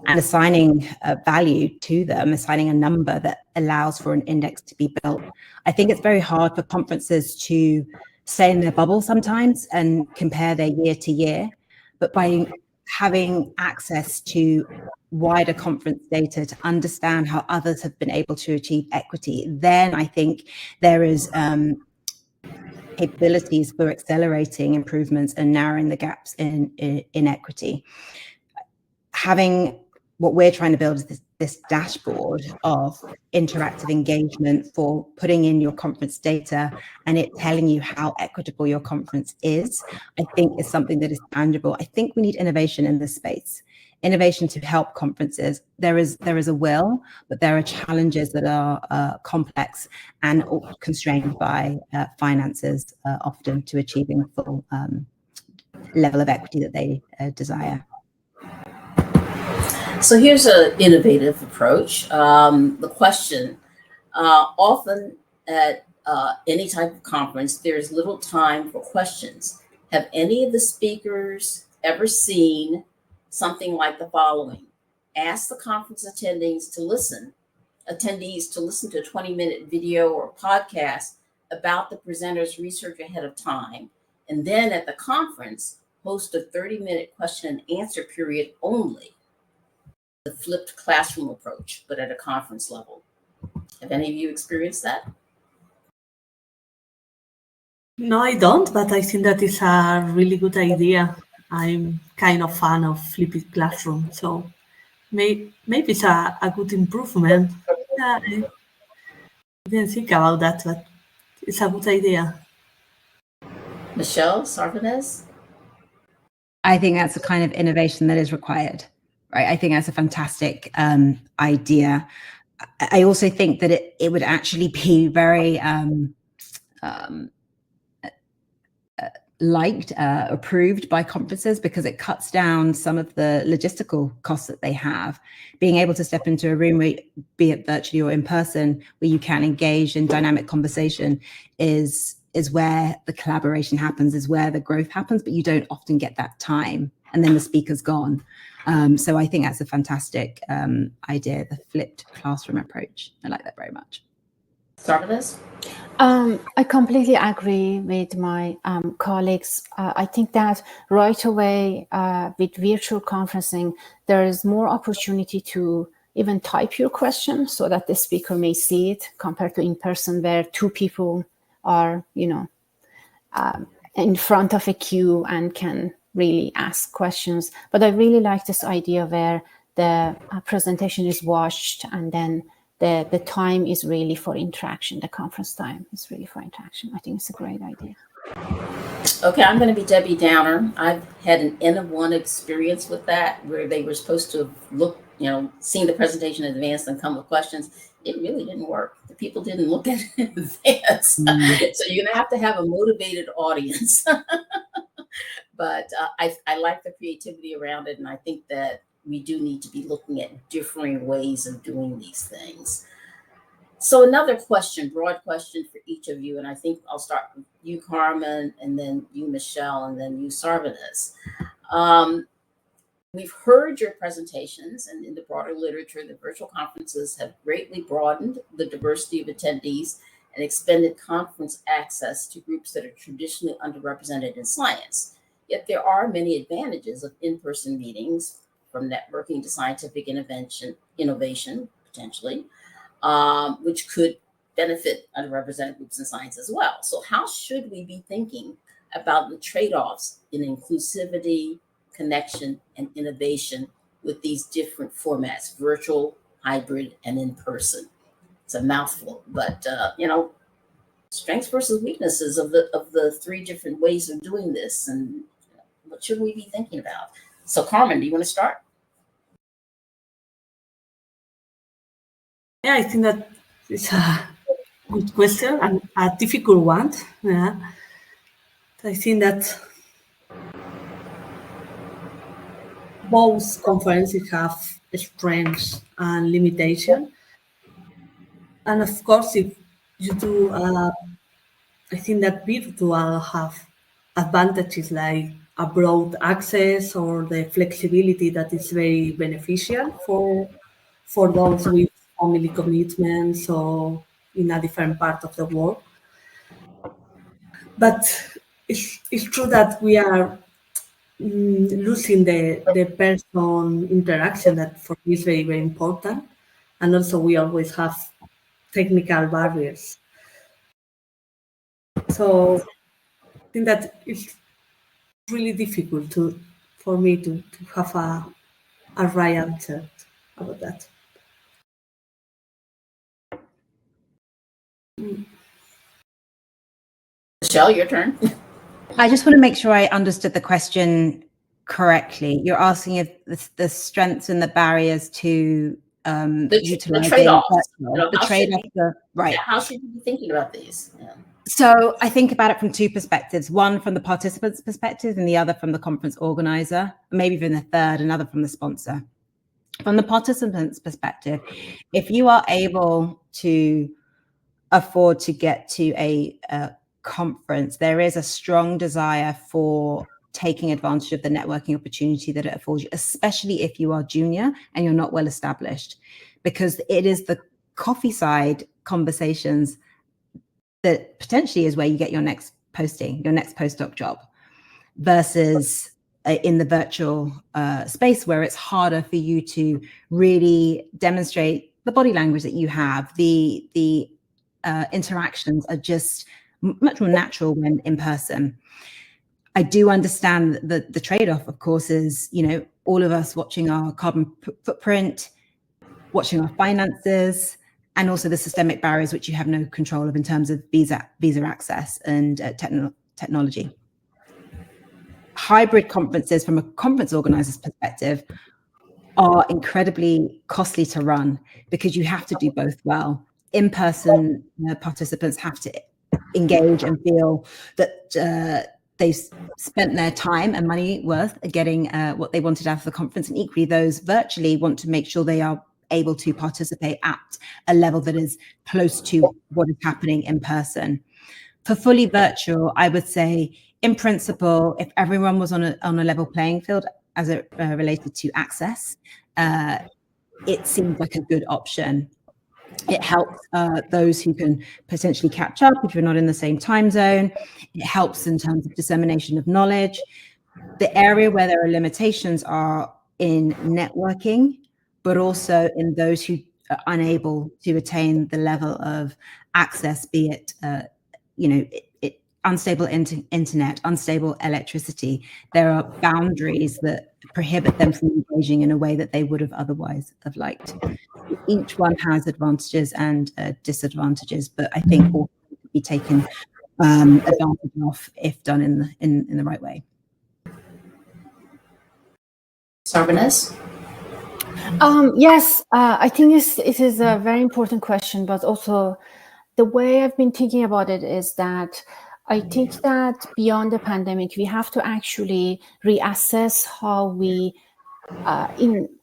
and assigning a value to them, assigning a number that allows for an index to be built. I think it's very hard for conferences to stay in their bubble sometimes and compare their year to year, but by having access to wider conference data to understand how others have been able to achieve equity, then I think there is capabilities for accelerating improvements and narrowing the gaps in equity. Having what we're trying to build is this dashboard of interactive engagement for putting in your conference data and it telling you how equitable your conference is, I think is something that is tangible. I think we need innovation in this space, innovation to help conferences. There is a will, but there are challenges that are complex and constrained by finances often to achieving full level of equity that they desire. So here's an innovative approach. The question, often at any type of conference, there's little time for questions. Have any of the speakers ever seen something like the following? Ask the conference attendees to listen to a 20-minute video or podcast about the presenter's research ahead of time. And then at the conference, host a 30-minute question and answer period only. The flipped classroom approach, but at a conference level. Have any of you experienced that? No, I don't, but I think that is a really good idea. I'm kind of fan of flipped classroom, so maybe it's a good improvement. Yeah, I didn't think about that, but it's a good idea. Michelle Sarvanes? I think that's the kind of innovation that is required, right? I think that's a fantastic idea. I also think that it would actually be very liked, approved by conferences, because it cuts down some of the logistical costs that they have. Being able to step into a room, where, be it virtually or in person, where you can engage in dynamic conversation is where the collaboration happens, is where the growth happens, but you don't often get that time, and then the speaker's gone. So I think that's a fantastic idea, the flipped classroom approach. I like that very much. Sarvanes? I completely agree with my colleagues. I think that right away with virtual conferencing, there is more opportunity to even type your question so that the speaker may see it, compared to in person, where two people are, in front of a queue and can really ask questions. But I really like this idea where the presentation is watched, and then the time is really for interaction. The conference time is really for interaction. I think it's a great idea. Okay, I'm going to be Debbie Downer. I've had an N of one experience with that, where they were supposed to look, seen the presentation in advance and come with questions. It really didn't work. The people didn't look at it in advance. So you're going to have a motivated audience. But I like the creativity around it. And I think that we do need to be looking at differing ways of doing these things. So another question, broad question for each of you, and I think I'll start with you, Carmen, and then you, Michelle, and then you, Sarvanis. We've heard your presentations, and in the broader literature, the virtual conferences have greatly broadened the diversity of attendees and expanded conference access to groups that are traditionally underrepresented in science. Yet there are many advantages of in-person meetings, from networking to scientific innovation, potentially, which could benefit underrepresented groups in science as well. So how should we be thinking about the trade-offs in inclusivity, connection, and innovation with these different formats, virtual, hybrid, and in-person? It's a mouthful, but strengths versus weaknesses of the three different ways of doing this, and what should we be thinking about? So Carmen, do you want to start? Yeah, I think that it's a good question and a difficult one. Yeah. I think that both conferences have strengths and limitations. And of course, if you do, I think that virtual have advantages like a broad access or the flexibility that is very beneficial for those with family commitments or in a different part of the world. But it's true that we are losing the person interaction that for me is very, very important. And also we always have technical barriers. So I think that it's really difficult for me to have a right answer about that. Michelle, your turn. I just want to make sure I understood the question correctly. You're asking if the strengths and the barriers to utilizing the trade-offs. The trade-offs, right? Yeah, how should you be thinking about these? Yeah. So I think about it from two perspectives, one from the participant's perspective and the other from the conference organizer, maybe even the third, another from the sponsor. From the participant's perspective, if you are able to afford to get to a conference, there is a strong desire for taking advantage of the networking opportunity that it affords you, especially if you are junior and you're not well established, because it is the coffee side conversations that potentially is where you get your next posting, your next postdoc job, versus in the virtual space where it's harder for you to really demonstrate the body language that you have. The interactions are just much more natural when in person. I do understand that the trade-off, of course, is, all of us watching our carbon footprint, watching our finances, and also the systemic barriers which you have no control of in terms of visa access and technology. Hybrid conferences, from a conference organizer's perspective, are incredibly costly to run because you have to do both well. In-person participants have to engage and feel that they've spent their time and money worth getting what they wanted out of the conference, and equally those virtually want to make sure they are able to participate at a level that is close to what is happening in person. For fully virtual, I would say, in principle, if everyone was on a level playing field as it related to access, it seems like a good option. It helps those who can potentially catch up if you're not in the same time zone. It helps in terms of dissemination of knowledge. The area where there are limitations are in networking, but also in those who are unable to attain the level of access, be it, unstable internet, unstable electricity. There are boundaries that prohibit them from engaging in a way that they would have otherwise have liked. Each one has advantages and disadvantages, but I think all be taken advantage of if done in the right way. Sarbanes? Yes, I think it is a very important question, but also the way I've been thinking about it is that I think that beyond the pandemic, we have to actually reassess how we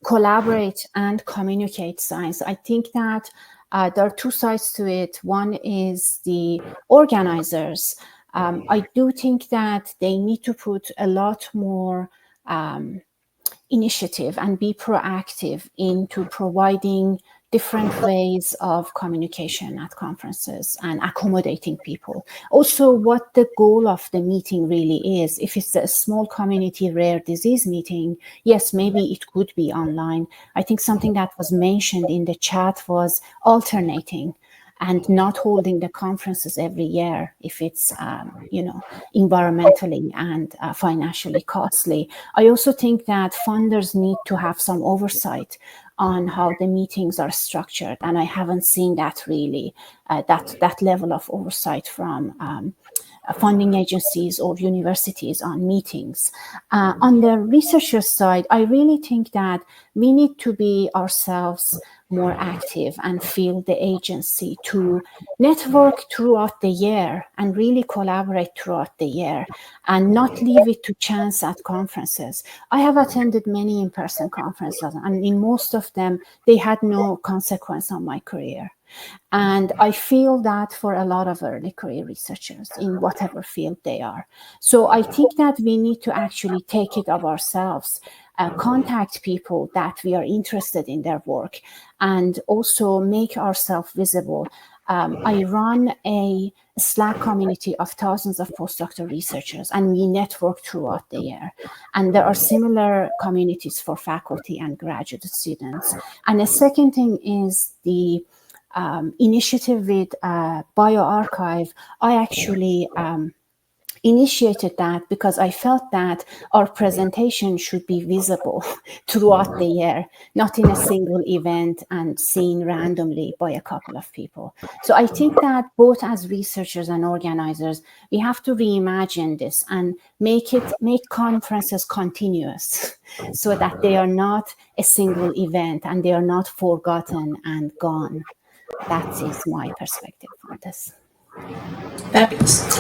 collaborate and communicate science. I think that there are two sides to it. One is the organizers. I do think that they need to put a lot more initiative and be proactive into providing different ways of communication at conferences and accommodating people. Also, what the goal of the meeting really is. If it's a small community rare disease meeting, yes, maybe it could be online. I think something that was mentioned in the chat was alternating and not holding the conferences every year if it's, environmentally and financially costly. I also think that funders need to have some oversight on how the meetings are structured, and I haven't seen that really, that level of oversight from funding agencies or universities on meetings. On the researcher side, I really think that we need to be ourselves more active and feel the agency to network throughout the year and really collaborate throughout the year and not leave it to chance at conferences. I have attended many in-person conferences, and in most of them, they had no consequence on my career. And I feel that for a lot of early career researchers in whatever field they are. So I think that we need to actually take it of ourselves, contact people that we are interested in their work, and also make ourselves visible. I run a Slack community of thousands of postdoctoral researchers, and we network throughout the year. And there are similar communities for faculty and graduate students. And the second thing is the initiative with bioRxiv. I actually initiated that because I felt that our presentation should be visible throughout the year, not in a single event and seen randomly by a couple of people. So I think that both as researchers and organizers, we have to reimagine this and make conferences continuous so that they are not a single event and they are not forgotten and gone. That is my perspective on this. Fabulous.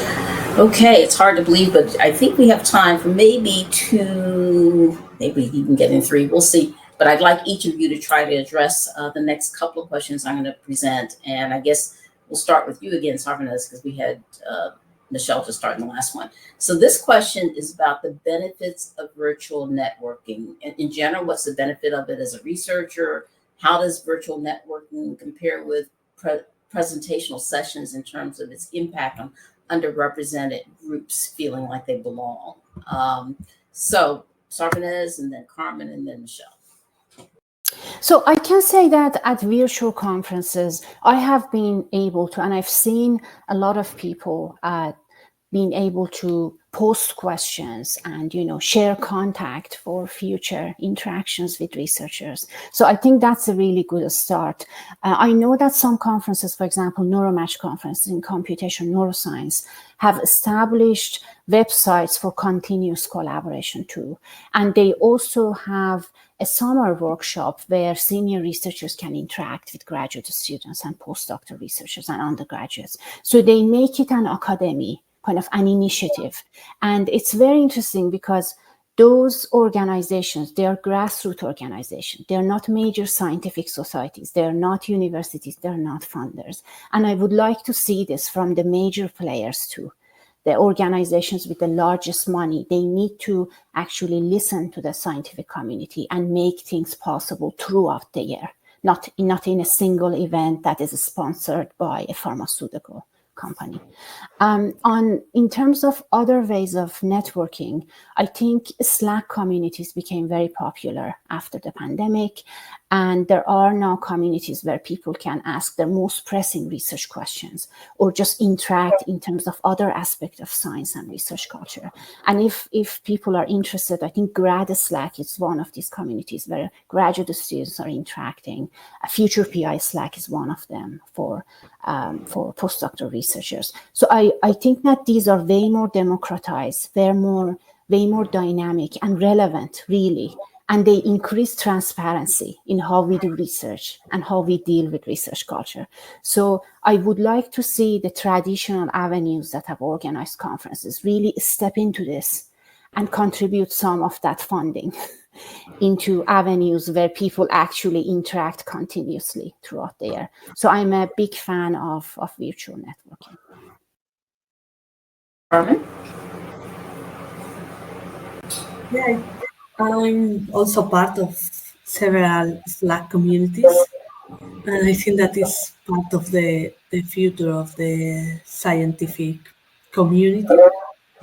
Okay, it's hard to believe, but I think we have time for maybe two, maybe even getting three. We'll see. But I'd like each of you to try to address the next couple of questions I'm going to present. And I guess we'll start with you again, Sarbanes, because we had Michelle to start in the last one. So this question is about the benefits of virtual networking. In general, what's the benefit of it as a researcher? How does virtual networking compare with presentational sessions in terms of its impact on underrepresented groups feeling like they belong? So Sarbanes, and then Carmen, and then Michelle. So I can say that at virtual conferences, I have been able to, and I've seen a lot of people being able to post questions and, share contact for future interactions with researchers. So I think that's a really good start. I know that some conferences, for example, Neuromatch conference in computational neuroscience, have established websites for continuous collaboration too. And they also have a summer workshop where senior researchers can interact with graduate students and postdoctoral researchers and undergraduates. So they make it an academy, kind of an initiative. And it's very interesting because those organizations, they are grassroots organizations. They are not major scientific societies. They are not universities. They are not funders. And I would like to see this from the major players too. The organizations with the largest money, they need to actually listen to the scientific community and make things possible throughout the year, not in a single event that is sponsored by a pharmaceutical company. In terms of other ways of networking, I think Slack communities became very popular after the pandemic. And there are now communities where people can ask their most pressing research questions or just interact in terms of other aspects of science and research culture. And if people are interested, I think Grad Slack is one of these communities where graduate students are interacting. Future PI Slack is one of them for postdoctoral researchers. So I think that these are way more democratized, way more dynamic and relevant, really. And they increase transparency in how we do research and how we deal with research culture. So I would like to see the traditional avenues that have organized conferences really step into this and contribute some of that funding into avenues where people actually interact continuously throughout the year. So I'm a big fan of virtual networking. Carmen? Yeah, I'm also part of several Slack communities, and I think that is part of the future of the scientific community.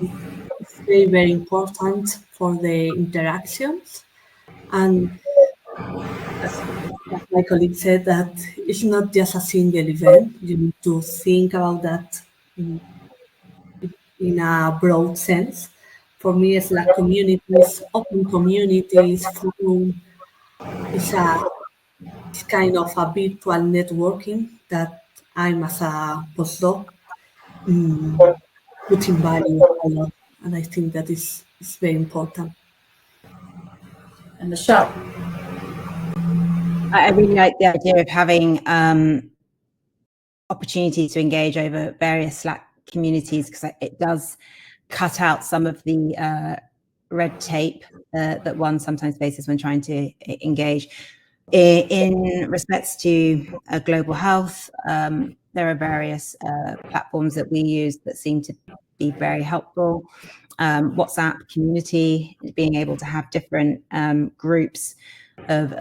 It's very, very important for the interactions. And as my colleague said, that it's not just a single event. You need to think about that in a broad sense. For me, Slack communities, open communities, forum, is it's kind of a virtual networking that I'm as a postdoc putting value a lot, and I think that is very important. And Michelle? I really like the idea of having opportunities to engage over various Slack communities, because it does cut out some of the red tape that one sometimes faces when trying to engage. In respects to global health, there are various platforms that we use that seem to be very helpful. WhatsApp community, being able to have different groups of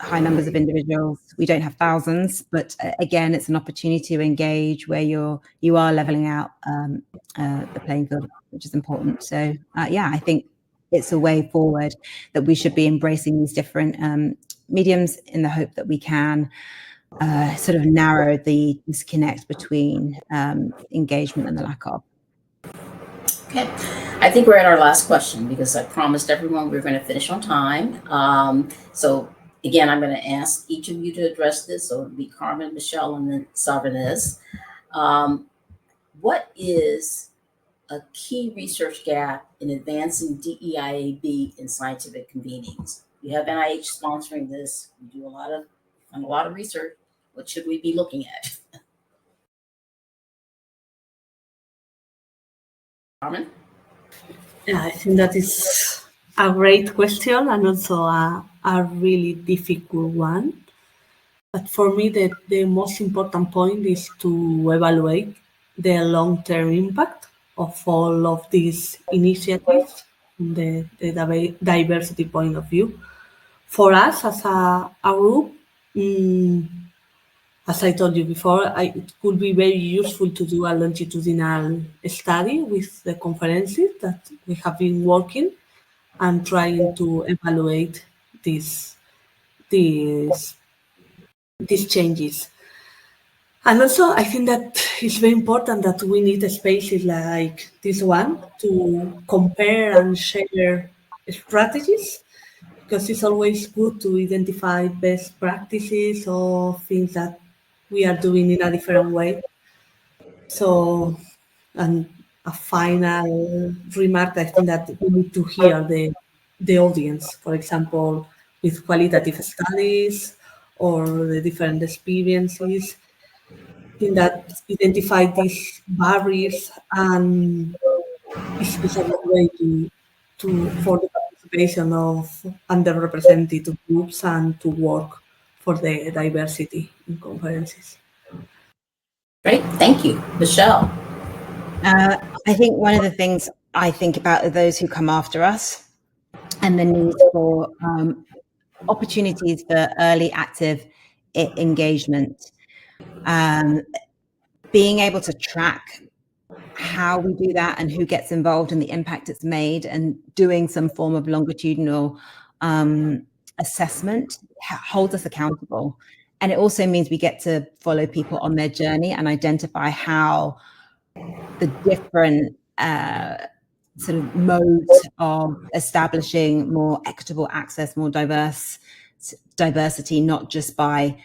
high numbers of individuals. We don't have thousands, but again, it's an opportunity to engage where you are leveling out the playing field, which is important. So yeah, I think it's a way forward that we should be embracing these different mediums in the hope that we can sort of narrow the disconnect between engagement and the lack of. Okay, I think we're at our last question because I promised everyone we were going to finish on time. So again, I'm going to ask each of you to address this. So it'll be Carmen, Michelle, and then Sarvanez. What is a key research gap in advancing DEIAB in scientific convenings? You have NIH sponsoring this. We do a lot of research. What should we be looking at? Carmen? Yeah, I think that is a great question and also a really difficult one. But for me, the most important point is to evaluate the long-term impact of all of these initiatives from the diversity point of view. For us as a group, as I told you before, it could be very useful to do a longitudinal study with the conferences that we have been working and trying to evaluate these changes. And also, I think that it's very important that we need spaces like this one to compare and share strategies, because it's always good to identify best practices or things that we are doing in a different way. So, and a final remark, I think that we need to hear the audience, for example, with qualitative studies or the different experiences. I think that identify these barriers and is a good way for the participation of underrepresented groups and to work for the diversity in conferences. Great, thank you. Michelle? I think one of the things I think about are those who come after us and the need for opportunities for early active engagement. Being able to track how we do that and who gets involved and the impact it's made, and doing some form of longitudinal assessment holds us accountable. And it also means we get to follow people on their journey and identify how the different sort of modes of establishing more equitable access, more diversity, not just by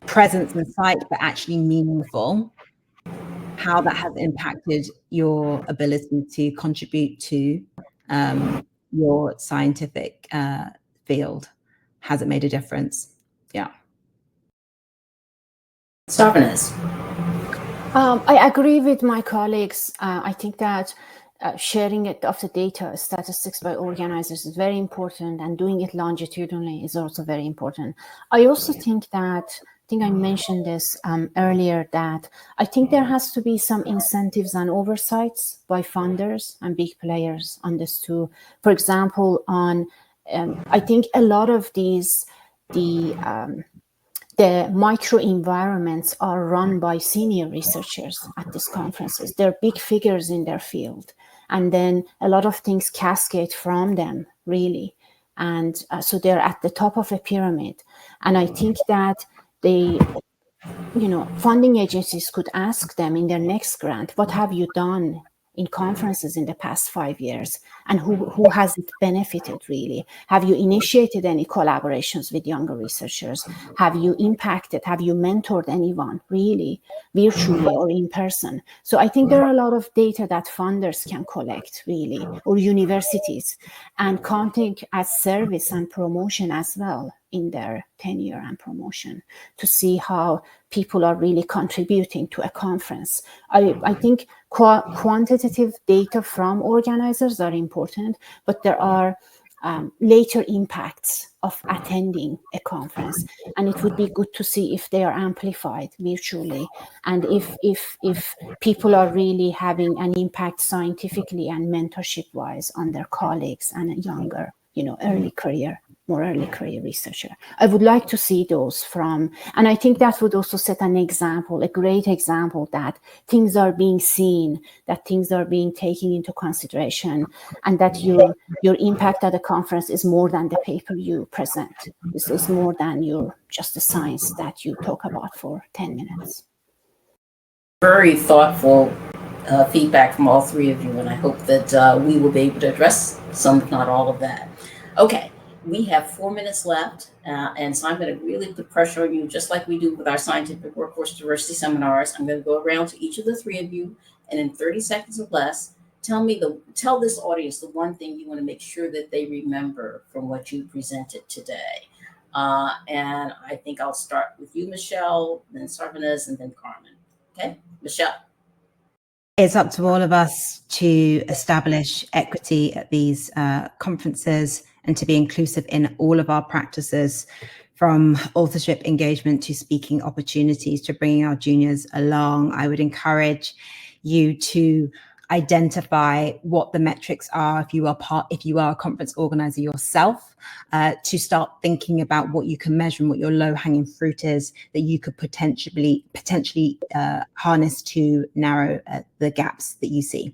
presence and sight, but actually meaningful, how that has impacted your ability to contribute to your scientific field. Has it made a difference? Yeah. Sarvanes. I agree with my colleagues. I think that sharing it of the data statistics by organizers is very important, and doing it longitudinally is also very important. I also think that, I think I mentioned this earlier, that I think there has to be some incentives and oversights by funders and big players on this too. For example, on I think a lot of these, the microenvironments are run by senior researchers at these conferences. They're big figures in their field. And then a lot of things cascade from them, really. And so they're at the top of a pyramid. And I think that they, funding agencies could ask them in their next grant, what have you done in conferences in the past 5 years, and who has it benefited really? Have you initiated any collaborations with younger researchers? Have you impacted, have you mentored anyone really, virtually or in person? So I think there are a lot of data that funders can collect really, or universities, and counting as service and promotion as well in their tenure and promotion, to see how people are really contributing to a conference. I think quantitative data from organizers are important, but there are later impacts of attending a conference, and it would be good to see if they are amplified virtually, and if people are really having an impact scientifically and mentorship wise on their colleagues and younger, early career researcher. I would like to see those from, and I think that would also set an example, a great example, that things are being seen, that things are being taken into consideration, and that your impact at a conference is more than the paper you present. This is more than just the science that you talk about for 10 minutes. Very thoughtful feedback from all three of you, and I hope that we will be able to address some, if not all of that. Okay. We have 4 minutes left, and so I'm going to really put pressure on you, just like we do with our scientific workforce diversity seminars. I'm going to go around to each of the three of you, and in 30 seconds or less, tell this audience the one thing you want to make sure that they remember from what you presented today. And I think I'll start with you, Michelle, then Sarvanes, and then Carmen. Okay, Michelle. It's up to all of us to establish equity at these conferences and to be inclusive in all of our practices, from authorship engagement to speaking opportunities to bringing our juniors along. I would encourage you to identify what the metrics are if you are a conference organizer yourself, to start thinking about what you can measure and what your low-hanging fruit is that you could potentially harness to narrow the gaps that you see.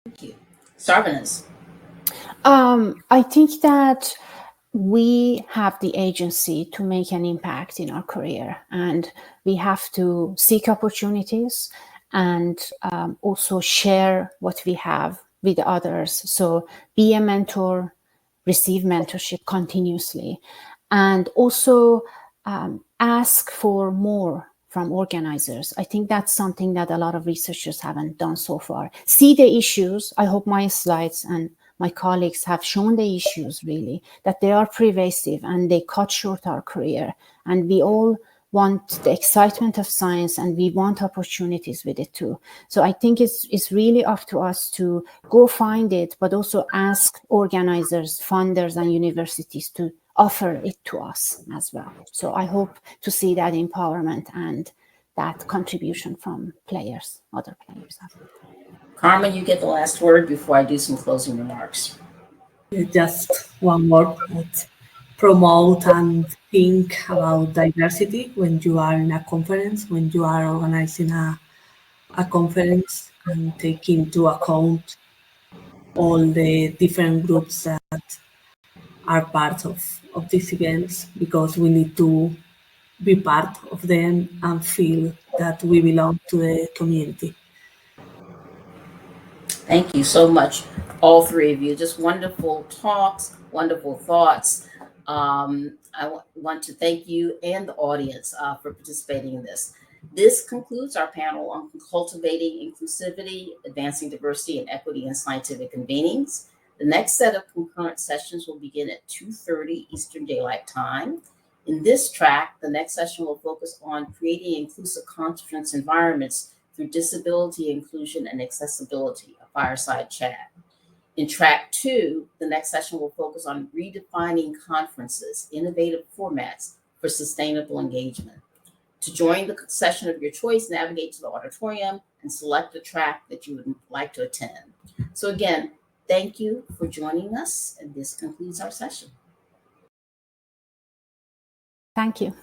Thank you. Sarvanes. I think that we have the agency to make an impact in our career, and we have to seek opportunities and also share what we have with others. So be a mentor, receive mentorship continuously, and also ask for more from organizers. I think that's something that a lot of researchers haven't done so far. See the issues. I hope my slides and my colleagues have shown the issues really, that they are pervasive and they cut short our career. And we all want the excitement of science, and we want opportunities with it too. So I think it's really up to us to go find it, but also ask organizers, funders, and universities to offer it to us as well. So I hope to see that empowerment and that contribution from players, other players. Carmen, you get the last word before I do some closing remarks. Just one more. Promote and think about diversity when you are in a conference, when you are organizing a conference, and take into account all the different groups that are part of these events, because we need to be part of them and feel that we belong to the community. Thank you so much, all three of you. Just wonderful talks, wonderful thoughts. I want to thank you and the audience for participating in this. This concludes our panel on cultivating inclusivity, advancing diversity and equity in scientific convenings. The next set of concurrent sessions will begin at 2:30 Eastern Daylight Time. In this track, the next session will focus on creating inclusive conference environments through disability inclusion and accessibility, a fireside chat. In track 2, the next session will focus on redefining conferences, innovative formats for sustainable engagement. To join the session of your choice, navigate to the auditorium and select the track that you would like to attend. So again, thank you for joining us, and this concludes our session. Thank you.